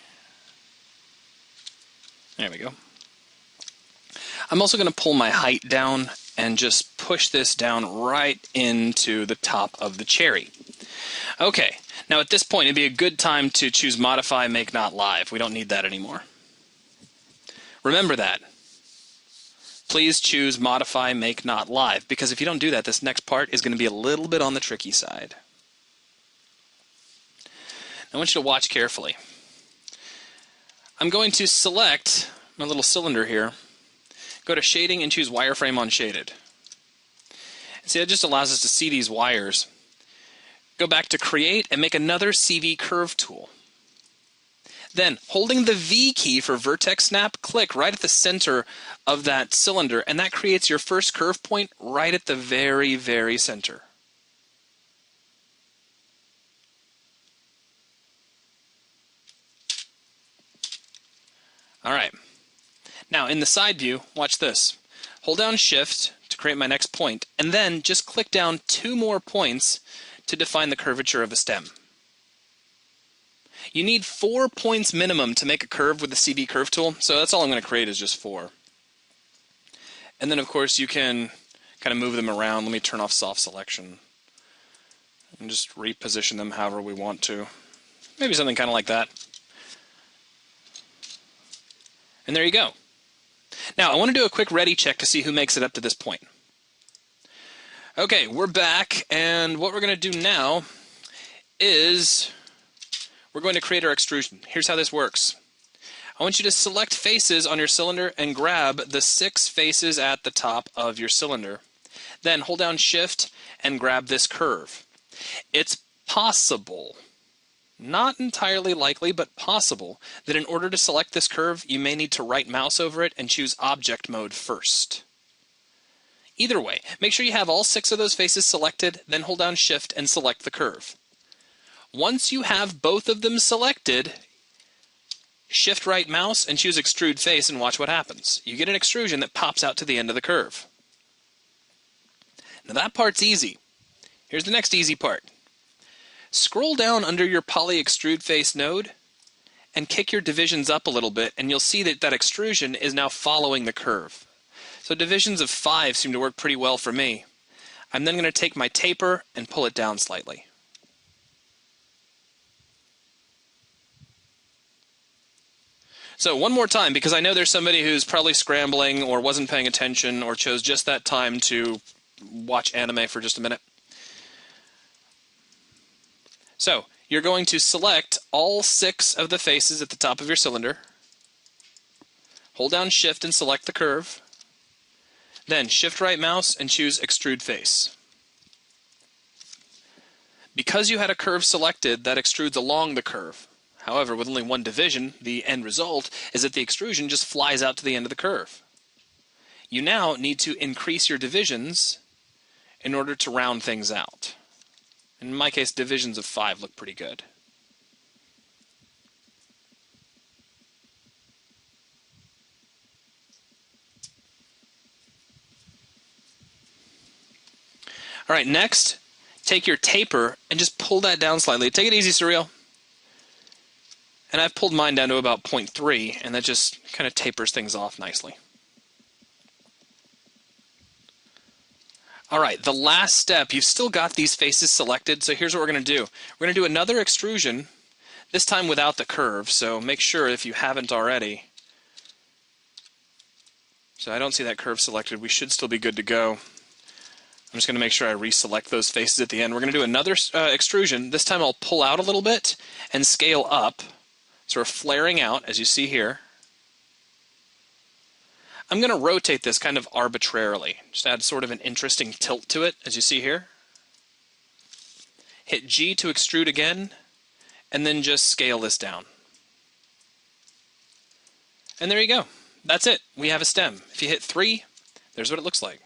A: There we go. I'm also going to pull my height down and just push this down right into the top of the cherry. Okay, now at this point it'd be a good time to choose Modify, Make Not Live. We don't need that anymore. Remember that. Please choose Modify, Make Not Live, because if you don't do that, this next part is going to be a little bit on the tricky side. I want you to watch carefully. I'm going to select my little cylinder here, go to Shading and choose Wireframe on Shaded. And see, that just allows us to see these wires. Go back to Create and make another CV Curve tool. Then, holding the V key for Vertex Snap, click right at the center of that cylinder, and that creates your first curve point right at the very, very center. All right. Now, in the side view, watch this. Hold down Shift to create my next point, and then just click down 2 more points to define the curvature of a stem. You need 4 points minimum to make a curve with the CV Curve tool, so that's all I'm going to create is just 4. And then, of course, you can kind of move them around. Let me turn off soft selection and just reposition them however we want to. Maybe something kind of like that. And there you go. Now, I want to do a quick ready check to see who makes it up to this point. Okay, we're back, and what we're going to do now is we're going to create our extrusion. Here's how this works. I want you to select faces on your cylinder and grab the 6 faces at the top of your cylinder. Then hold down Shift and grab this curve. It's possible, not entirely likely, but possible, that in order to select this curve, you may need to right mouse over it and choose Object Mode first. Either way, make sure you have all 6 of those faces selected, then hold down Shift and select the curve. Once you have both of them selected, shift right mouse and choose Extrude Face and watch what happens. You get an extrusion that pops out to the end of the curve. Now that part's easy. Here's the next easy part. Scroll down under your Poly Extrude Face node and kick your divisions up a little bit, and you'll see that that extrusion is now following the curve. So divisions of 5 seem to work pretty well for me. I'm then going to take my taper and pull it down slightly. So one more time, because I know there's somebody who's probably scrambling or wasn't paying attention or chose just that time to watch anime for just a minute. So you're going to select all 6 of the faces at the top of your cylinder. Hold down Shift and select the curve. Then shift right mouse and choose Extrude Face. Because you had a curve selected, that extrudes along the curve. However, with only one division, the end result is that the extrusion just flies out to the end of the curve. You now need to increase your divisions in order to round things out. In my case, divisions of 5 look pretty good. All right, next, take your taper and just pull that down slightly. Take it easy, Surreal. And I've pulled mine down to about 0.3, and that just kind of tapers things off nicely. All right, the last step, you've still got these faces selected, so here's what we're going to do. We're going to do another extrusion, this time without the curve, so make sure if you haven't already. So I don't see that curve selected. We should still be good to go. I'm just going to make sure I reselect those faces at the end. We're going to do another extrusion. This time I'll pull out a little bit and scale up, sort of flaring out, as you see here. I'm going to rotate this kind of arbitrarily, just add sort of an interesting tilt to it, as you see here. Hit G to extrude again, and then just scale this down. And there you go. That's it. We have a stem. If you hit 3, there's what it looks like.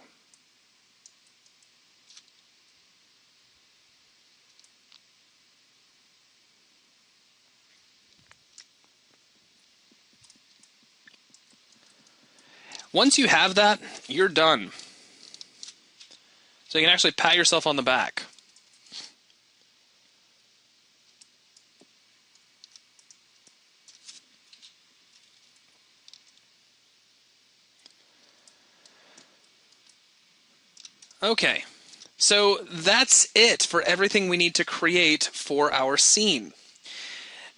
A: Once you have that, you're done. So you can actually pat yourself on the back. Okay, so that's it for everything we need to create for our scene.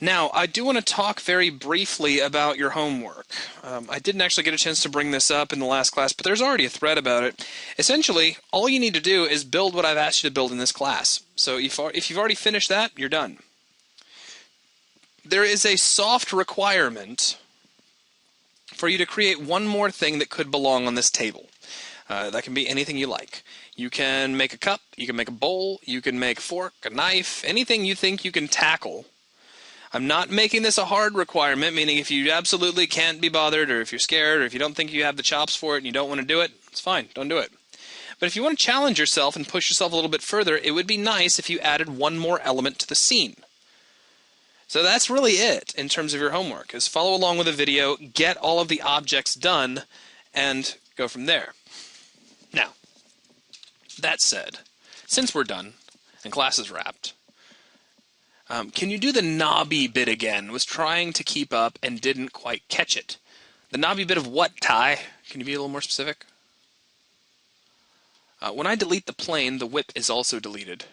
A: Now, I do want to talk very briefly about your homework. I didn't actually get a chance to bring this up in the last class, but there's already a thread about it. Essentially, all you need to do is build what I've asked you to build in this class. So if you've already finished that, you're done. There is a soft requirement for you to create one more thing that could belong on this table. That can be anything you like. You can make a cup, you can make a bowl, you can make a fork, a knife, anything you think you can tackle. I'm not making this a hard requirement, meaning if you absolutely can't be bothered, or if you're scared, or if you don't think you have the chops for it and you don't want to do it, it's fine, don't do it. But if you want to challenge yourself and push yourself a little bit further, it would be nice if you added one more element to the scene. So that's really it in terms of your homework, is follow along with the video, get all of the objects done, and go from there. Now, that said, since we're done and class is wrapped, can you do the knobby bit again? Was trying to keep up and didn't quite catch it. The knobby bit of what, Ty? Can you be a little more specific? When I delete the plane, the whip is also deleted.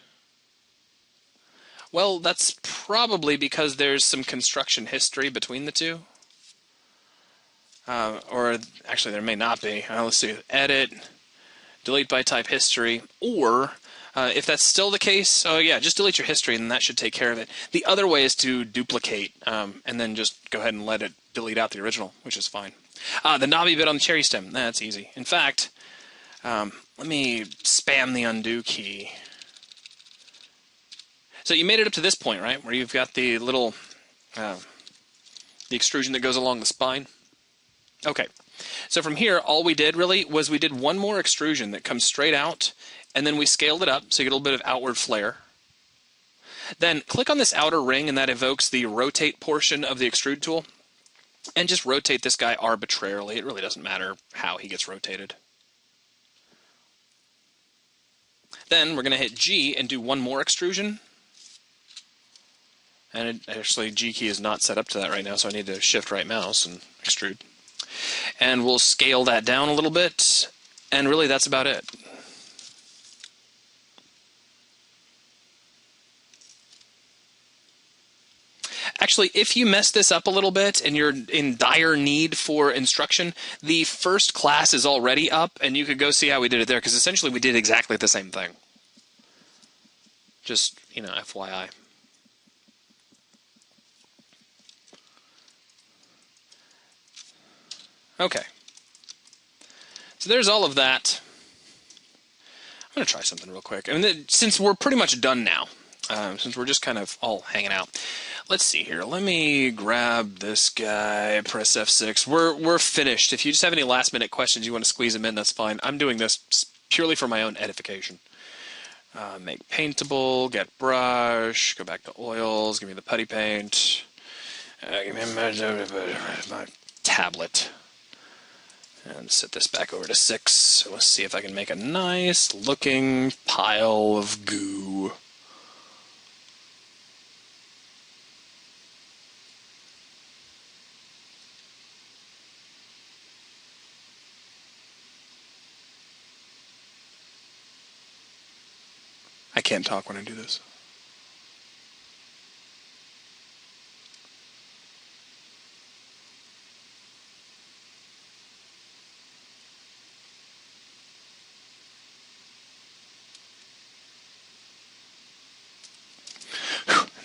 A: Well, that's probably because there's some construction history between the two. Or actually there may not be. Let's see. Edit, delete by type history, or if that's still the case, oh yeah, just delete your history and that should take care of it. The other way is to duplicate and then just go ahead and let it delete out the original, which is fine. The knobby bit on the cherry stem, that's easy. In fact, let me spam the undo key. So you made it up to this point, right, where you've got the little the extrusion that goes along the spine? Okay, so from here, all we did really was we did one more extrusion that comes straight out, and then we scaled it up so you get a little bit of outward flare. Then click on this outer ring, and that evokes the rotate portion of the extrude tool, and just rotate this guy arbitrarily. It really doesn't matter how he gets rotated. Then we're going to hit G and do one more extrusion. And actually, G key is not set up to that right now, so I need to shift right mouse and extrude. And we'll scale that down a little bit, and really that's about it. Actually, if you mess this up a little bit and you're in dire need for instruction, the first class is already up, and you could go see how we did it there, because essentially we did exactly the same thing. Just, you know, FYI. Okay. So there's all of that. I'm going to try something real quick. I mean, since we're pretty much done now, since we're just kind of all hanging out, let's see here. Let me grab this guy, press F6. We're finished. If you just have any last-minute questions, you want to squeeze them in, that's fine. I'm doing this purely for my own edification. Make paintable, get brush, go back to oils, give me the putty paint, give me my tablet. And set this back over to 6. So let's see if I can make a nice looking pile of goo. I can't talk when I do this.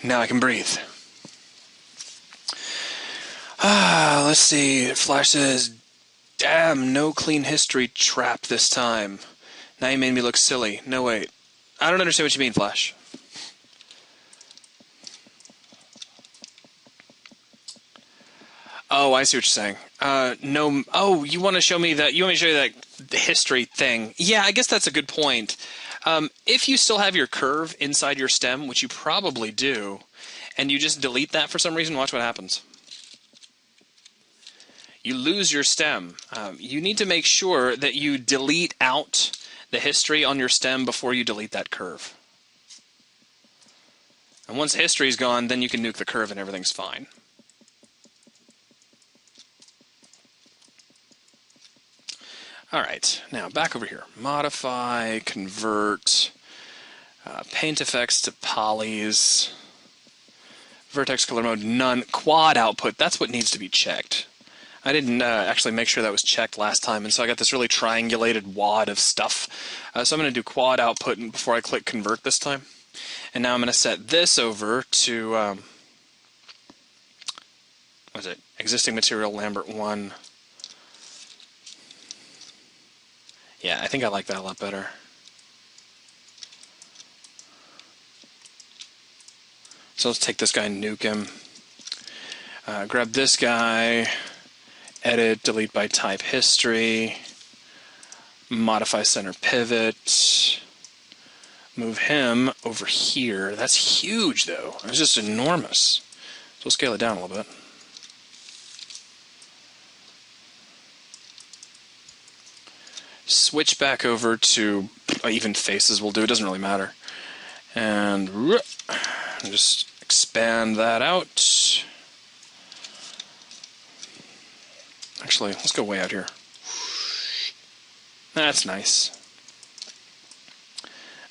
A: Now I can breathe. Let's see. Flash says, damn, no clean history trap this time. Now you made me look silly. No, wait. I don't understand what you mean, Flash. Oh, I see what you're saying. No. Oh, you want to show me that? You want me to show you that the history thing? Yeah, I guess that's a good point. If you still have your curve inside your stem, which you probably do, and you just delete that for some reason, watch what happens. You lose your stem. You need to make sure that you delete out the history on your stem before you delete that curve. And once history's gone, then you can nuke the curve and everything's fine. Alright, now back over here. Modify, convert, paint effects to polys, vertex color mode, none, quad output, that's what needs to be checked. I didn't actually make sure that was checked last time, and so I got this really triangulated wad of stuff. So I'm going to do quad output before I click convert this time. And now I'm going to set this over to, what is it, existing material Lambert 1. Yeah, I think I like that a lot better. So let's take this guy and nuke him. Grab this guy, edit, delete by type history, modify center pivot, move him over here. That's huge, though. It's just enormous. So we'll scale it down a little bit. Switch back over to even faces will do. It doesn't really matter. And just expand that out. Actually, let's go way out here. That's nice.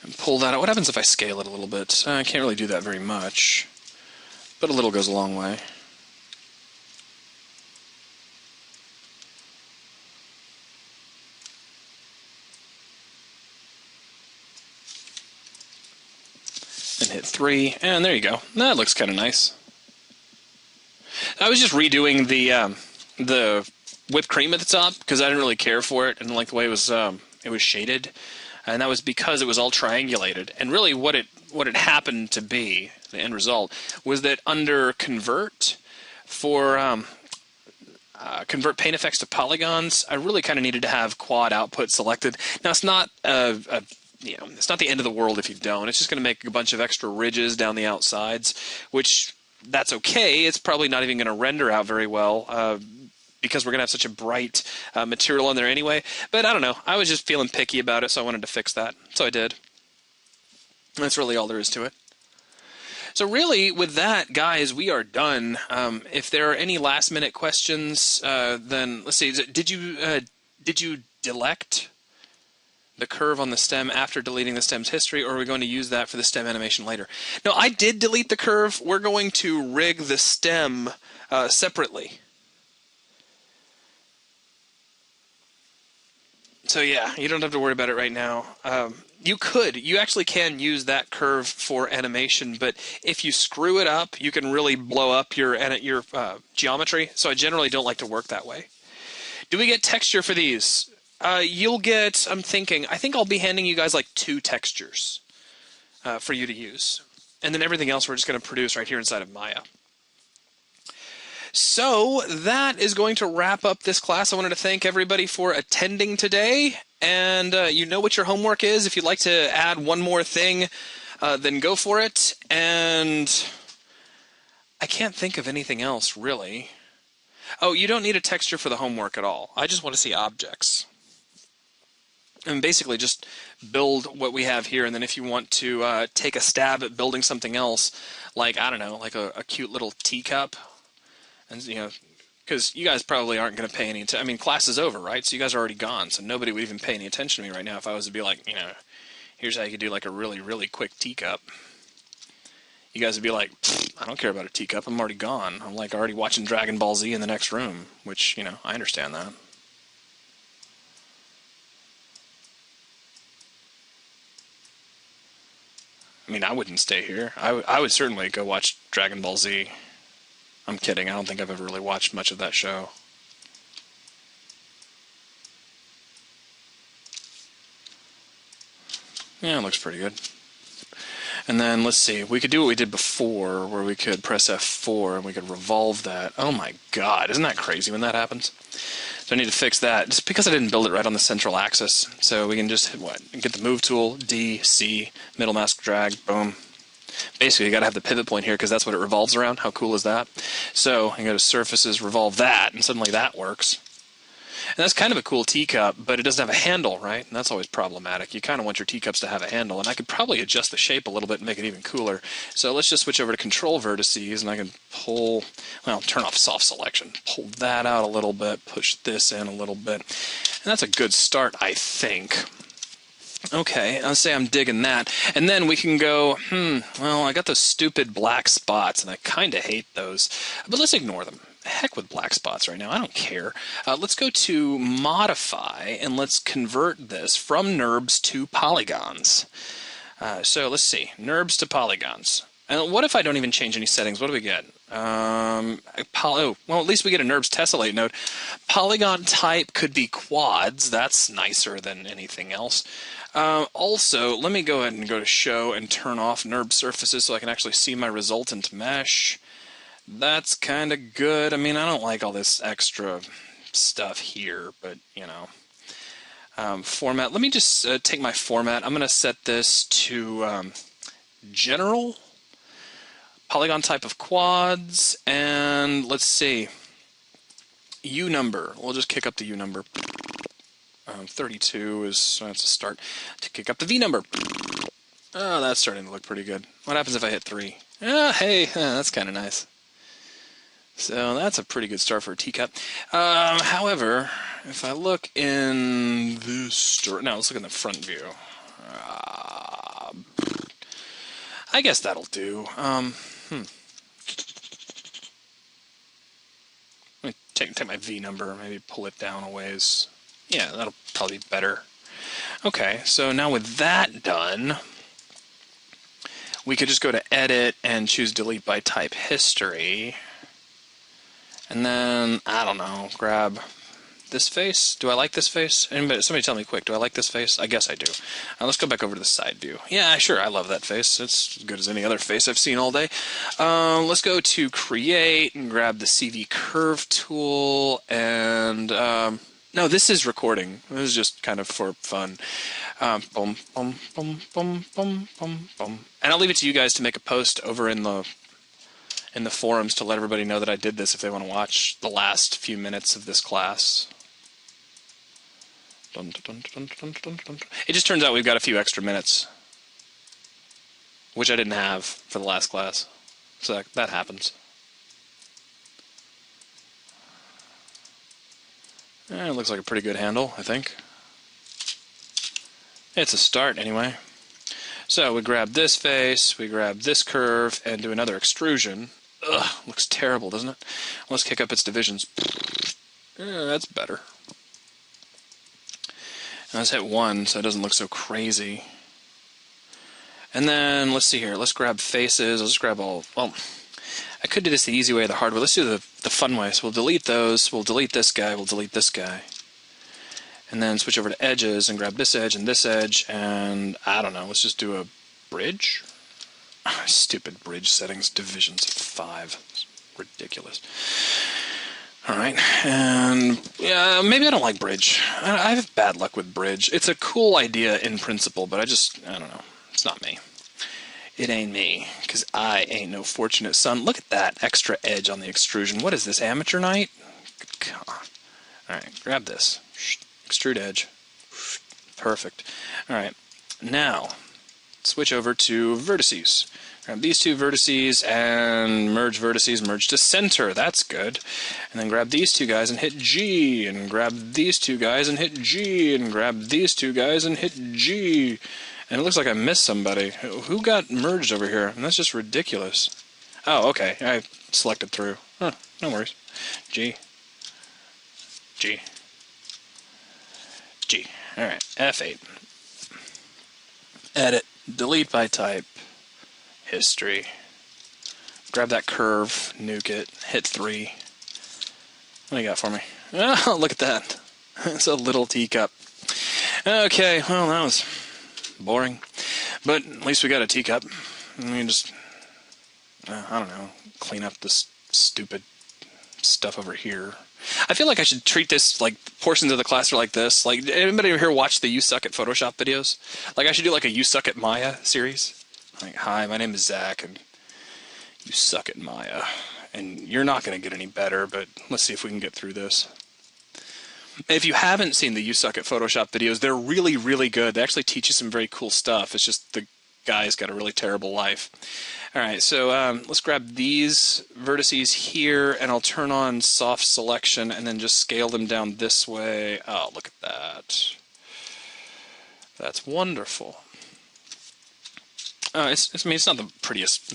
A: And pull that out. What happens if I scale it a little bit? I can't really do that very much, but a little goes a long way. And hit 3, and there you go. That looks kind of nice. I was just redoing the whipped cream at the top because I didn't really care for it and like the way it was shaded, and that was because it was all triangulated. And really, what it happened to be, the end result, was that under convert for convert paint effects to polygons, I really kind of needed to have quad output selected. Now it's not it's not the end of the world if you don't. It's just going to make a bunch of extra ridges down the outsides, which that's okay. It's probably not even going to render out very well because we're going to have such a bright material on there anyway. But I don't know. I was just feeling picky about it, so I wanted to fix that. So I did. That's really all there is to it. So really, with that, guys, we are done. If there are any last-minute questions, then let's see. Did you delect the curve on the stem after deleting the stem's history, or are we going to use that for the stem animation later? No, I did delete the curve. We're going to rig the stem separately. So yeah, you don't have to worry about it right now. You actually can use that curve for animation, but if you screw it up, you can really blow up your geometry. So I generally don't like to work that way. Do we get texture for these? You'll get, I think I'll be handing you guys like 2 textures for you to use. And then everything else we're just going to produce right here inside of Maya. So that is going to wrap up this class. I wanted to thank everybody for attending today. And you know what your homework is. If you'd like to add one more thing, then go for it. And I can't think of anything else, really. Oh, you don't need a texture for the homework at all. I just want to see objects. And basically just build what we have here, and then if you want to take a stab at building something else, like, I don't know, like a cute little teacup, and because you guys probably aren't going to pay any attention. I mean, class is over, right? So you guys are already gone, so nobody would even pay any attention to me right now if I was to be like, here's how you could do like a really, really quick teacup. You guys would be like, I don't care about a teacup, I'm already gone. I'm like already watching Dragon Ball Z in the next room, which, I understand that. I mean, I wouldn't stay here. I would certainly go watch Dragon Ball Z. I'm kidding. I don't think I've ever really watched much of that show. Yeah, it looks pretty good. And then, let's see. We could do what we did before, where we could press F4 and we could revolve that. Oh my god, isn't that crazy when that happens? So I need to fix that, just because I didn't build it right on the central axis. So we can just hit what? Get the move tool, D, C, middle mask drag, boom. Basically, you got to have the pivot point here because that's what it revolves around. How cool is that? So you go to surfaces, revolve that, and suddenly that works. And that's kind of a cool teacup, but it doesn't have a handle, right? And that's always problematic. You kind of want your teacups to have a handle, and I could probably adjust the shape a little bit and make it even cooler. So let's just switch over to control vertices, and I can turn off soft selection. Pull that out a little bit, push this in a little bit. And that's a good start, I think. Okay, I'll say I'm digging that. And then we can go, I got those stupid black spots, and I kind of hate those. But let's ignore them. Heck with black spots right now. I don't care. Let's go to Modify, and let's convert this from NURBS to polygons. So let's see. NURBS to polygons. And what if I don't even change any settings? What do we get? Well, at least we get a NURBS tessellate node. Polygon type could be quads. That's nicer than anything else. Also, let me go ahead and go to show and turn off NURBS surfaces so I can actually see my resultant mesh. That's kind of good. I mean, I don't like all this extra stuff here, but, you know. Format. Let me just take my format. I'm going to set this to general. Polygon type of quads, and let's see, U number. We'll just kick up the U number. 32 that's a start to kick up the V number. Oh, that's starting to look pretty good. What happens if I hit 3? Hey, that's kind of nice. So that's a pretty good start for a teacup. However, if I look in this... Now, let's look in the front view. I guess that'll do. Let me take my V number, maybe pull it down a ways. Yeah, that'll probably be better. Okay, so now with that done, we could just go to Edit and choose Delete by Type History. And then, I don't know, grab this face. Do I like this face? Somebody tell me quick, do I like this face? I guess I do. Let's go back over to the side view. Yeah, sure, I love that face. It's as good as any other face I've seen all day. Let's go to Create and grab the CV Curve tool. And, no, this is recording. This is just kind of for fun. Boom, boom, boom, boom, boom, boom, boom. And I'll leave it to you guys to make a post over in the forums to let everybody know that I did this if they want to watch the last few minutes of this class. Dun, dun, dun, dun, dun, dun. It just turns out we've got a few extra minutes, which I didn't have for the last class. So that happens. It looks like a pretty good handle, I think. It's a start, anyway. So we grab this face, we grab this curve, and do another extrusion. Ugh, looks terrible, doesn't it? Let's kick up its divisions. That's better. And let's hit 1 so it doesn't look so crazy. And then, let's see here. Let's grab faces. Let's grab all... Well, I could do this the easy way or the hard way. Let's do the fun way. So we'll delete those. We'll delete this guy. We'll delete this guy. And then switch over to edges and grab this edge and this edge. And, I don't know. Let's just do a bridge. Stupid bridge settings, divisions of 5. It's ridiculous. Alright, and yeah, maybe I don't like bridge. I have bad luck with bridge. It's a cool idea in principle, but I don't know. It's not me. It ain't me, because I ain't no fortunate son. Look at that extra edge on the extrusion. What is this, amateur night? Good God. Alright, grab this. Extrude edge. Perfect. Alright, now switch over to vertices. Grab these two vertices and merge vertices, merge to center. That's good. And then grab these two guys and hit G, and grab these two guys and hit G, and grab these two guys and hit G. And it looks like I missed somebody. Who got merged over here? And that's just ridiculous. Oh, okay. I selected through. Huh, no worries. G. G. G. Alright, F8. Edit. Delete by type. History. Grab that curve, nuke it, hit 3. What do you got for me? Oh, look at that. It's a little teacup. Okay, well, that was boring. But at least we got a teacup. And we can just, I don't know, clean up this stupid stuff over here. I feel like I should treat this like portions of the class are like this. Like, anybody here watch the You Suck at Photoshop videos? Like, I should do like a You Suck at Maya series. Like, hi, my name is Zach, and you suck at Maya. And you're not going to get any better, but let's see if we can get through this. If you haven't seen the You Suck at Photoshop videos, they're really, really good. They actually teach you some very cool stuff. It's just the guy's got a really terrible life. Alright, so let's grab these vertices here, and I'll turn on soft selection, and then just scale them down this way. Oh, look at that. That's wonderful. I mean, it's not the prettiest,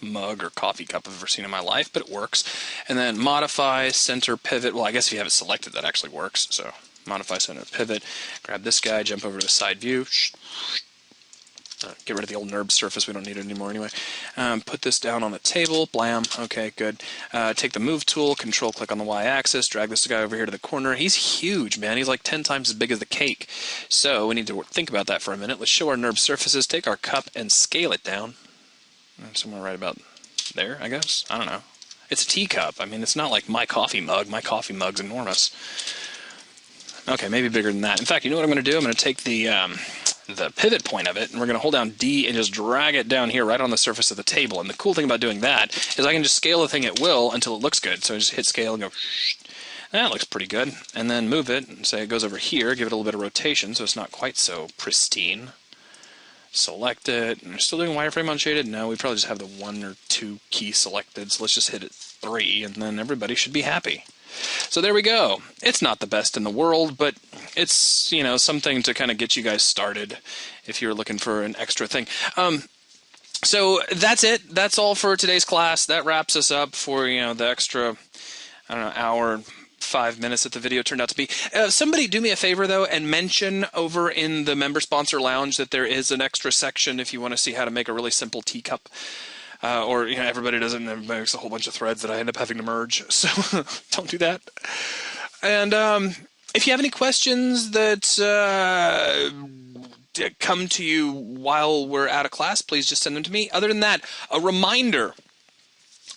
A: mug or coffee cup I've ever seen in my life, but it works. And then modify, center, pivot. Well, I guess if you have it selected, that actually works. So modify, center, pivot. Grab this guy, jump over to side view. Get rid of the old NURB surface. We don't need it anymore anyway. Put this down on the table. Blam. Okay, good. Take the move tool, control click on the y-axis, drag this guy over here to the corner. He's huge, man. He's like 10 times as big as the cake. So we need to think about that for a minute. Let's show our NURB surfaces. Take our cup and scale it down. Somewhere right about there, I guess. I don't know. It's a teacup. I mean, it's not like my coffee mug. My coffee mug's enormous. Okay, maybe bigger than that. In fact, you know what I'm going to do? I'm going to take the pivot point of it, and we're going to hold down D and just drag it down here right on the surface of the table. And the cool thing about doing that is I can just scale the thing at will until it looks good. So I just hit scale and go, that looks pretty good. And then move it and say it goes over here, give it a little bit of rotation so it's not quite so pristine. Select it. And we're still doing wireframe unshaded? No, we probably just have the 1 or 2 key selected, so let's just hit it 3, and then everybody should be happy. So there we go. It's not the best in the world, but it's, you know, something to kind of get you guys started if you're looking for an extra thing. So that's it. That's all for today's class. That wraps us up for, you know, the extra, I don't know, hour, 5 minutes that the video turned out to be. Somebody do me a favor, though, and mention over in the member sponsor lounge that there is an extra section if you want to see how to make a really simple teacup. Or, you know, everybody does it and everybody makes a whole bunch of threads that I end up having to merge. So don't do that. And if you have any questions that come to you while we're out of class, please just send them to me. Other than that, a reminder.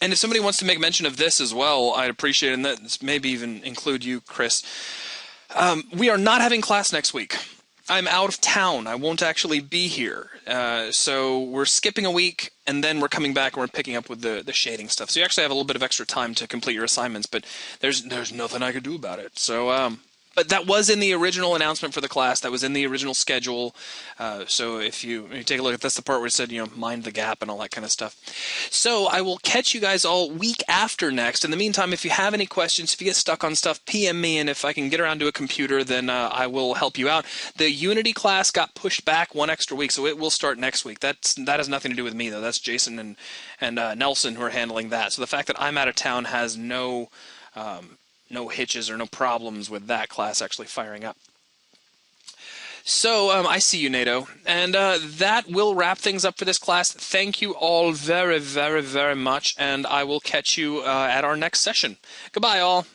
A: And if somebody wants to make mention of this as well, I'd appreciate it, and that maybe even include you, Chris. We are not having class next week. I'm out of town. I won't actually be here. So we're skipping a week, and then we're coming back and we're picking up with the shading stuff. So you actually have a little bit of extra time to complete your assignments, but there's nothing I could do about it. So but that was in the original announcement for the class. That was in the original schedule. So if you take a look at this, the part where it said, you know, mind the gap and all that kind of stuff. So I will catch you guys all week after next. In the meantime, if you have any questions, if you get stuck on stuff, PM me, and if I can get around to a computer, then I will help you out. The Unity class got pushed back 1 extra week, so it will start next week. That has nothing to do with me, though. That's Jason and Nelson who are handling that. So the fact that I'm out of town has no hitches or no problems with that class actually firing up. So I see you, NATO. And that will wrap things up for this class. Thank you all very, very, very much, and I will catch you at our next session. Goodbye, all.